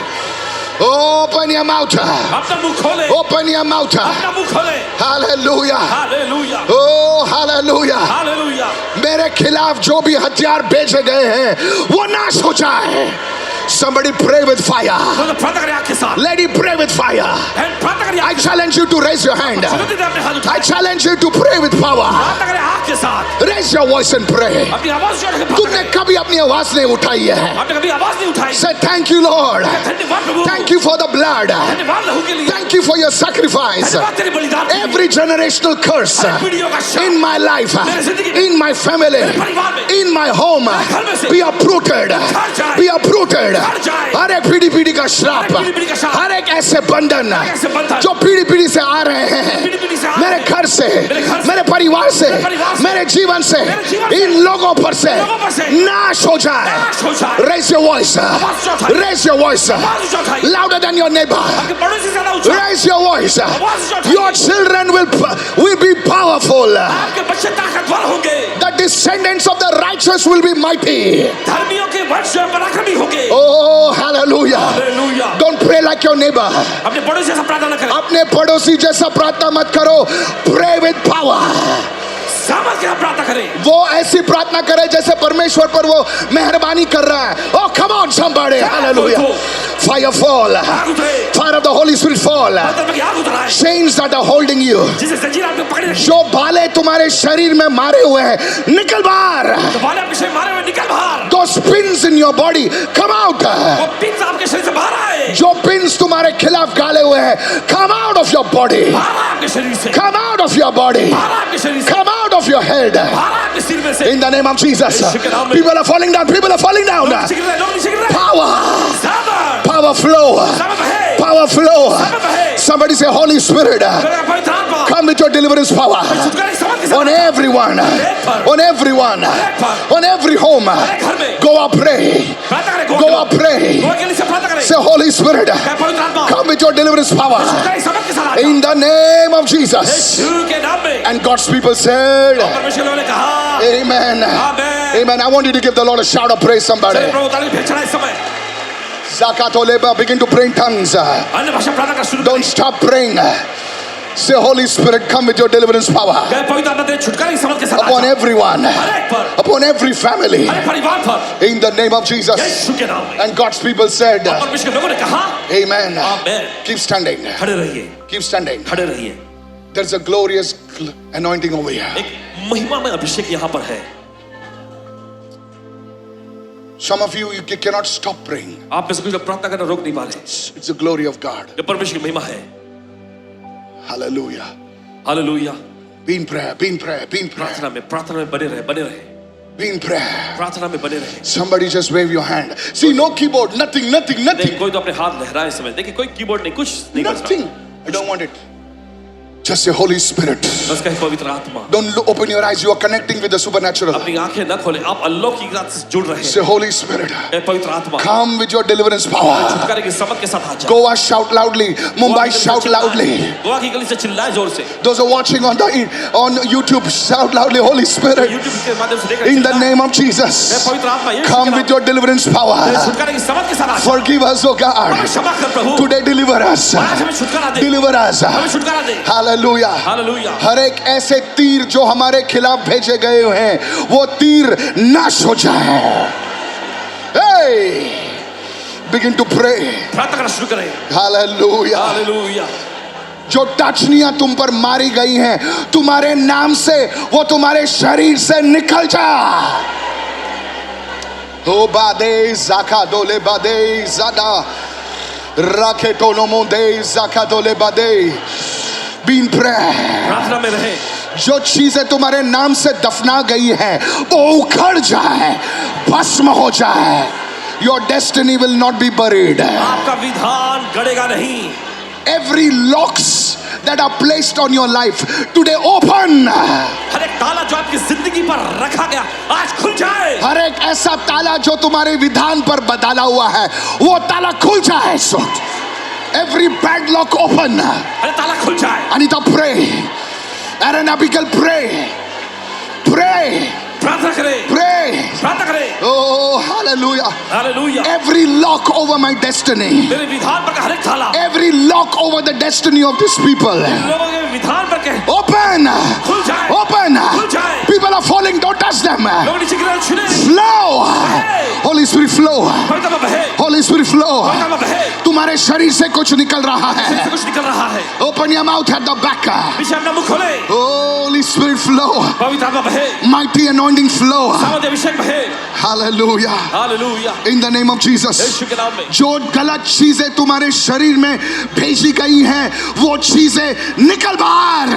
Open your mouth. अपना मुख खोले। Open your mouth. अपना मुख खोले। Hallelujah. Hallelujah. Oh, hallelujah. Hallelujah. मेरे खिलाफ जो भी हथियार भेजे गए हैं वो नाश हो जाए. Somebody pray with fire. तो प्रार्थना करें आग के साथ। Lady, pray with fire. प्रार्थना करें I आग के challenge you to raise your hand. साथ। चुनौती दे अपने हाथ I उठाएं। challenge you to pray with power. प्रार्थना करें आग के साथ। Raise your voice and pray. अपनी आवाज जोड़ के प्रार्थना तुमने करें। कभी अपनी आवाज नहीं उठाई है. आपने कभी आवाज नहीं उठाई। Say thank you, Lord. धन्यवाद प्रभु। Thank you for the blood. धन्यवाद लहू के लिए। Thank you for your sacrifice. धन्यवाद तेरे बलिदान के लिए। Every generational curse हर पीढ़ियों का शाप in my life, मेरे जिंदगी में, in my family, मेरे परिवार में, in my my home घर में से be uprooted, उखाड़ जाए, be uprooted. उखाड़ जाए। हर एक पीढ़ी का श्राप, हर एक पीढ़ी का श्राप, हर एक ऐसे बंधन ऐसे बंधन जो पीढ़ी से आ रहे हैं पीढ़ी से आ मेरे रहे घर से, मेरे घर से, मेरे परिवार से, परिवार से, मेरे जीवन से, मेरे जीवन से, इन लोगों पर से लोगों पर से नाश हो जाए. नाश हो जाए। Raise your voice, आवाज उठाइए, raise your voice आवाज उठाइए, louder than your neighbor. आपके पड़ोसी से ज़्यादा ऊंचा, Raise your voice. आवाज उठाइए, Your children will be powerful. आपके बच्चे ताकतवर होंगे, The descendants of the righteous will be mighty. धर्मियों के वंश पराक्रमी होंगे. Oh, hallelujah. Hallelujah. Don't pray like your neighbor. अपने पड़ोसी जैसा प्रार्थना करें, अपने पड़ोसी जैसा प्रार्थना मत करो. Pray with power. सामर्थ के साथ प्रार्थना करें. वो ऐसी प्रार्थना करे जैसे परमेश्वर पर वो मेहरबानी कर रहा है. Oh, come on somebody. Hallelujah. Fire fall. आग उतरे, Fire of the Holy Spirit fall. अंदर में आग उतरा है, Chains that are holding you. जिसे जंजीर आपने पकड़े रखी, जो भाले तुम्हारे शरीर में मारे हुए हैं, निकल बाहर. तो बाले आपके शरीर मारे हुए निकल बाहर. Those pins in your body, come out. वो पिंस आपके शरीर से बाहर आए, जो pins तुम्हारे खिलाफ गाले हुए हैं, come out of your body. बाहर आए आपके शरीर से, Come out of your body. बाहर आए आपके शरीर से, Come out of your head. बाहर आए आपके सिर में से. In the name of Jesus. People are falling down. People are falling down. लोग नीचे गिर रहे हैं, लोग नीचे गिर रहे हैं. Power. सामर्थ, Power flow. सामर्थ है, Power flow. सामर्थ है. Somebody say, Holy Spirit, मेरा पवित्र आत्मा, come with your deliverance power. छुटकारे की सामर्थ के साथ On everyone. On everyone. On every home. घर में Go up, pray. प्रार्थना करें. Go up, pray. गोवा के लिए से प्रार्थना करें. Say, Holy Spirit, मैं पवित्र आत्मा, come with your deliverance power. छुटकारे की सामर्थ के साथ आता हूं. In the name of Jesus. यीशु के नाम में. And God's people said, परमेश्वर ने कहा, Amen. Amen. Amen. I want you to give the Lord a shout of praise, somebody. चलिए प्रभु ताली भेज चढ़ाएं इस समय. Zakatoleba, begin to pray in tongues. अन्य भाषा प्रार्थना करना शुरू Don't करें. stop praying. Say, Holy Spirit, come with your deliverance power मैं पवित्र आत्मा तेरे छुटकारे की सामर्थ के साथ upon आता हूं. everyone, हर एक पर, upon every family, हर एक परिवार पर, in the name of Jesus. यीशु के नाम में. And God's people said, और परमेश्वर के लोगों ने कहा, Amen. आमेन. Keep standing. खड़े रहिए, Keep standing. खड़े रहिए. There's a glorious anointing over here. एक महिमा में अभिषेक यहाँ पर है. Some of you cannot stop praying. आप में से कुछ लोग प्रार्थना करना रोक नहीं पा रहे. It's the glory of God. ये परमेश्वर की महिमा है. Hallelujah. Hallelujah. Be in prayer, be in prayer, be in prayer, प्रार्थना में बने रहे, बने रहे. be in prayer. प्रार्थना में बने रहे. Somebody just wave your hand. See, no keyboard, nothing, nothing, देखिए nothing. कोई तो अपने हाथ लहराए इस समय. देखिए कोई कीबोर्ड नहीं, कुछ नहीं बज रहा. Nothing. I don't want it. Just say, Holy Spirit. बस कहे पवित्र आत्मा. Don't open your eyes. You are connecting with the supernatural. अपनी आंखें न खोलें, आप अलौकिक की से जुड़ रहे Say, हैं. Holy Spirit, कहे पवित्र आत्मा, come with your deliverance power. छुटकारे की समझ के साथ आ जाओ. Goa, shout loudly. Mumbai, shout loudly. Goa की गली से चिल्लाए जोर से. Those who are watching on YouTube, shout loudly, Holy Spirit. YouTube के माध्यम से देख रहे In the हैं. name of कहे Jesus, पवित्र आत्मा, यीशु के come नाम with your deliverance power. छुटकारे की समझ के साथ आ जाओ. Forgive us, oh हमें God. क्षमा कर प्रभु. Today deliver us. आज हमें छुटकारा दे. Deliver us. हमें छुटकारा दे. Hallelujah. हालेलुया. हर एक ऐसे तीर जो हमारे खिलाफ भेजे गए हैं, वो तीर नाश हो जाए. Hey! Begin to pray. प्रार्थना करना शुरू करें. Hallelujah. हालेलुया. जो टचनियां तुम पर मारी गई हैं, तुम्हारे नाम से वो तुम्हारे शरीर से निकल जा. ओ बादे जाका दोले बादे ज़ादा राखे टोलो मोदे जाका दोले बादे. Be in prayer. प्रार्थना में रहे. जो चीजें तुम्हारे नाम से दफना गई हैं, वो उखड़ जाए, भस्म हो जाए. Your destiny will not be buried. आपका विधान गड़ेगा नहीं. Every locks that are placed on your life today open. हर एक ताला जो आपकी जिंदगी पर रखा गया आज खुल जाए. हर एक ऐसा ताला जो तुम्हारे विधान पर बदला हुआ है, वो ताला खुल जाए. So, every padlock open. हर एक ताला खुल जाए. Anita, pray. Aaron, Abigail, pray. Pray. प्रार्थना करें. Pray. प्रार्थना करें. Oh, hallelujah. Hallelujah. Every lock over my destiny. मेरे विधान पर का हर एक ताला. Every lock over the destiny of these people. लोगों के विधान पर के Open. खुल जाए. Open. खुल जाए. People are falling. Don't touch them. लोग नीचे गिर रहे हैं, छूने नहीं. Flow. Holy Spirit flow. पवित्र आत्मा बहे. Holy Spirit flow. पवित्र आत्मा बहे. तुम्हारे शरीर से कुछ निकल रहा से है. कुछ निकल रहा है. Open your mouth at the back. पीछे अपना मुख खोले. Holy Spirit flow. पवित्र आत्मा बहे. Mighty anointing flow. सामर्थ्य अभिषेक बहे. Hallelujah. Hallelujah. In the name of Jesus. यीशु के नाम में. जो गलत चीजें तुम्हारे शरीर में भेजी गई हैं, वो चीजें निकल बाहर.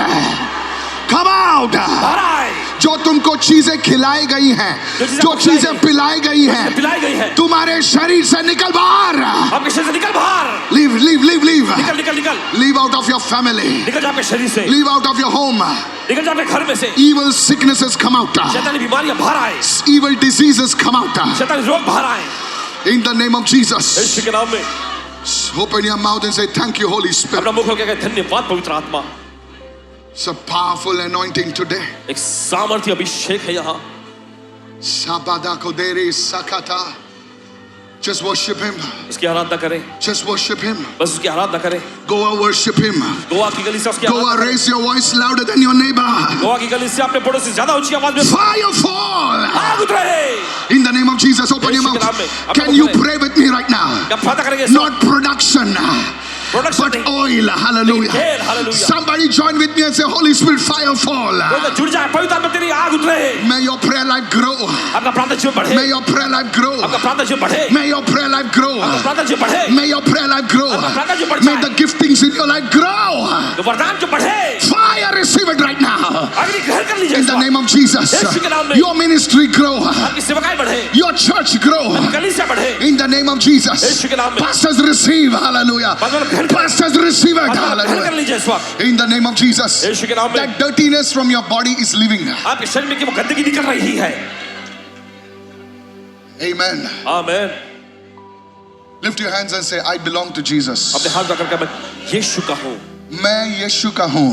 Come out. बाहर आए. जो तुमको चीजें खिलाई गई हैं, जो चीजें पिलाई गई हैं, पिलाई गई है, तुम्हारे शरीर से निकल बाहर। आपके शरीर से निकल बाहर। लीव लीव लीव लीव निकल निकल निकल leave out of your family, निकल जा आपके शरीर से, leave out of your home. निकल जा अपने घर में से। Evil sicknesses come out, शैतानी बीमारियां बाहर आए, evil diseases come out शैतानी रोग बाहर आए in the name of Jesus. यीशु के नाम में। Open your mouth and say thank you, Holy Spirit. अपना मुख खोल के कहे धन्यवाद पवित्र आत्मा। It's a powerful anointing today. एक सामर्थ्य अभिषेक है यहाँ। Sabada kodere sakata. Just worship him. उसकी आराधना करें, Just worship him. बस उसकी आराधना करें। Go out, worship him. Goa की गली से उसकी Go आराधना out, करें। raise your voice louder than your neighbor. Goa की गली से अपने पड़ोसी से ज्यादा ऊंची आवाज में Fire fall. आग उतरे। In the name of Jesus, open your यीशु के mouth. नाम में। Can you pray with me right now? क्या प्रार्थना करेंगे? Not production, प्रोडक्शन but नहीं, oil. Hallelujah. तेल, hallelujah। Somebody join with me and say, Holy Spirit, fire fall. लोग जुड़ जाए, पवित्र आत्मा तेरी आग उतरे। May your prayer life grow. आपका प्रार्थना जीवन बढ़े, May your prayer life grow. आपका प्रार्थना जीवन बढ़े, May your prayer life grow. आपका प्रार्थना जीवन बढ़े, May your prayer life grow. आपका प्रार्थना जीवन बढ़ May the जाए, giftings in your life grow. तो वरदान जो बढ़े, Fire, receive it right now. अग्नि ग्रहण कर लीजिए In इस the वक्त। name of Jesus. यीशु के नाम में। Your ministry grow. आपकी सेवकाई बढ़े, Your church grow. कलीसिया बढ़े, In the name of Jesus. यीशु के नाम में। Pastors receive. Hallelujah. Pastors receive it. ग्रहण कर Hallelujah. लीजिए इस वक्त, In the name of Jesus. यीशु के नाम में। That dirtiness from your body is leaving. आपके शरीर में की वो गंदगी निकल रही है। Amen. Amen. Lift your hands and say, I belong to Jesus. अपने हाथ रखकर कहा, मैं यीशु का हूँ, मैं यीशु का हूँ।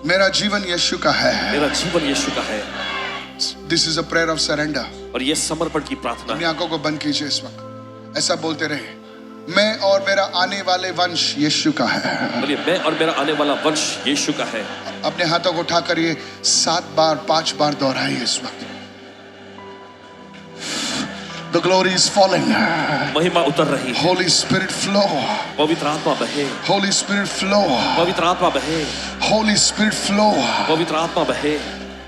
मेरा जीवन यीशु का है। मेरा जीवन यीशु का है। This is a prayer of surrender. और ये समर्पण की प्रार्थना अपनी है। आंखों को बंद कीजिए इस वक्त। ऐसा बोलते रहे, मैं और मेरा आने वाले वंश यीशु का है। बोलिए, मैं और मेरा आने वाला वंश यीशु का है। अपने हाथों को उठाकर ये 7 बार 5 बार दोहराइए इस वक्त। The glory is falling. महिमा उतर रही है, Holy Spirit flow. पवित्र आत्मा बहे, Holy Spirit flow. पवित्र आत्मा बहे, Holy Spirit flow. पवित्र आत्मा बहे,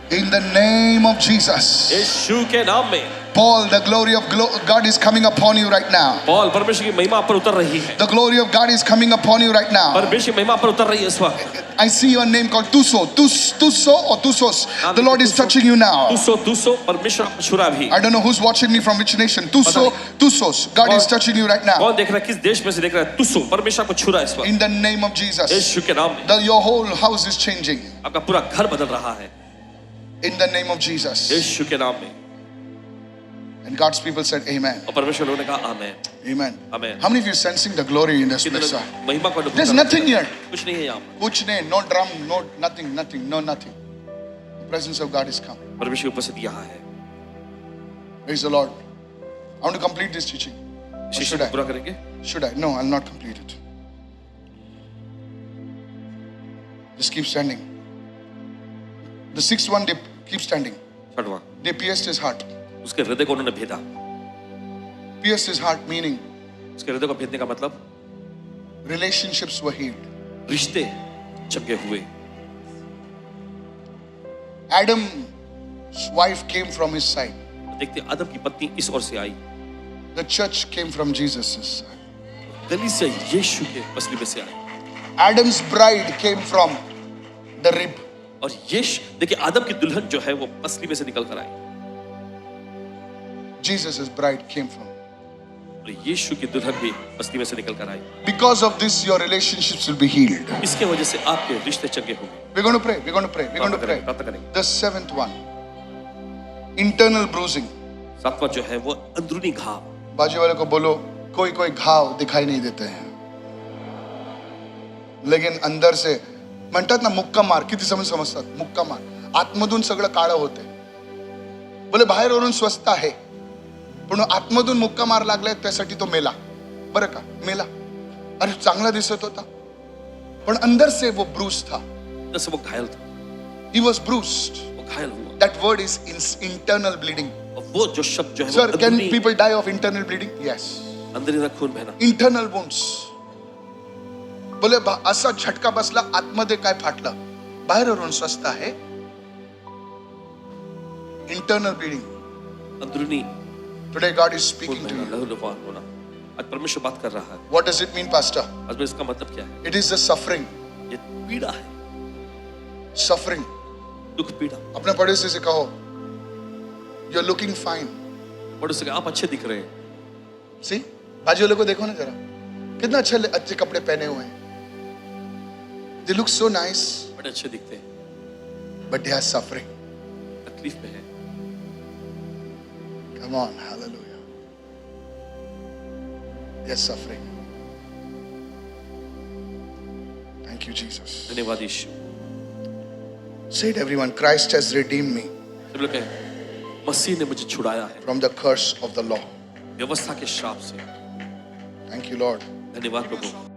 In the name of Jesus. यीशु के नाम में। Paul, the glory of God is coming upon you right now. Paul, परमेश्वर की महिमा आप पर उतर रही है, The glory of God is coming upon you right now. परमेश्वर की महिमा आप पर उतर रही है इस वक्त। I see your name called Tuso. Tuso or Tusos. The Lord is touching you now. तुसो परमेश्वर आपको छुरा भी। I don't know who's watching me from which nation. Tuso, Tusos. God is touching you right now. कौन देख रहा है, किस देश में से देख रहा है? तुसो परमेश्वर आपको छुरा इस वक्त, In the name of Jesus. यीशु के नाम में। Your whole house is changing. आपका पूरा घर बदल रहा है, In the name of Jesus. यीशु के नाम में। And God's people said amen. और परमेश्वर लोगों ने कहा आमेन, Amen. Amen. How many of you sensing the glory in this place? Sir? महिमा को अनुभव There's कर रहे nothing हैं। here. कुछ नहीं है यहाँ पर। Kuch nahi, no drum, no nothing, no nothing. The presence of God is come. परमेश्वर की उपस्थिति यहाँ है। Praise the Lord. I want to complete this teaching. Or शिक्षा should को I? पूरा करेंगे? Should I? No, I'll not complete it. Just keep standing. The sixth one, they keep standing. छठवां, They pierced his heart. उसके हृदय को उन्होंने भेदा। Pierced his heart, meaning उसके हृदय को भेदने का मतलब relationships were healed. रिश्ते चंगे हुए। Adam's wife came from his side. देखते आदम की पत्नी इस ओर से आई, The church came from Jesus' side. गली से यीशु के पसली में से आई, Adam's bride came from the rib. और यीशु देखिए आदम की दुल्हन जो है वो पसली में से निकल कर आई, Jesus' bride came from. और यीशु की दुल्हन भी पसली में से निकल कर आई। Because of this, your relationships will be healed. इसके वजह से आपके रिश्ते चंगे होंगे। We're going to pray. We're going to pray. We're going to pray. प्रार्थना करेंगे। The seventh one, internal bruising. सातवां जो है वो अंदरूनी घाव। बाजू वाले को बोलो, कोई कोई घाव दिखाई नहीं देते हैं, लेकिन अंदर से म्हणतात ना मुक्का मार. किती समजतात मुक्का मार, आतमधून सगळं काळं होते. बोले बाहेरून स्वस्त आहे, पण आतमधून मुक्का मार लागलाय, त्यासाठी तो मेला. बरं का, मेला. अरे चांगला दिसत होता, पण अंदर से वो ब्रूस था. जैसे वो घायल था, He was bruised. वो घायल हुआ। That word is internal bleeding. और वो जो शब्द जो है Sir, वो can अंदरूनी people die of internal bleeding? Yes. अंदरूनी खून बहना। Internal wounds. बोले असा झटका बसला, आतमध्ये काय फाटलं, बाहेरून स्वस्त आहे. Internal bleeding. अंदरूनी Today God is खून speaking to बहना, you. लहूलुहान होना। आज परमेश्वर बात कर रहा है। What does it mean, Pastor? आज में इसका मतलब क्या है? It is the suffering. ये पीड़ा है, Suffering. दुख पीड़ा। अपने पड़ोसी से कहो, यू आर लुकिंग फाइन। पड़ोसी के आप अच्छे दिख रहे हैं। सी, बाजू वाले को देखो ना जरा, कितना अच्छे कपड़े पहने हुए हैं। दे लुक सो नाइस, बड़े अच्छे दिखते हैं, बट दे आर सफरिंग। तकलीफ में है। Come on, hallelujah. They are suffering. Thank you Jesus. धन्यवाद यीशु। Say it everyone, Christ has redeemed me सब लोग कहें, मसीह ने मुझे छुड़ाया है from the curse of the law. व्यवस्था के श्राप से। Thank you, Lord. धन्यवाद प्रभु।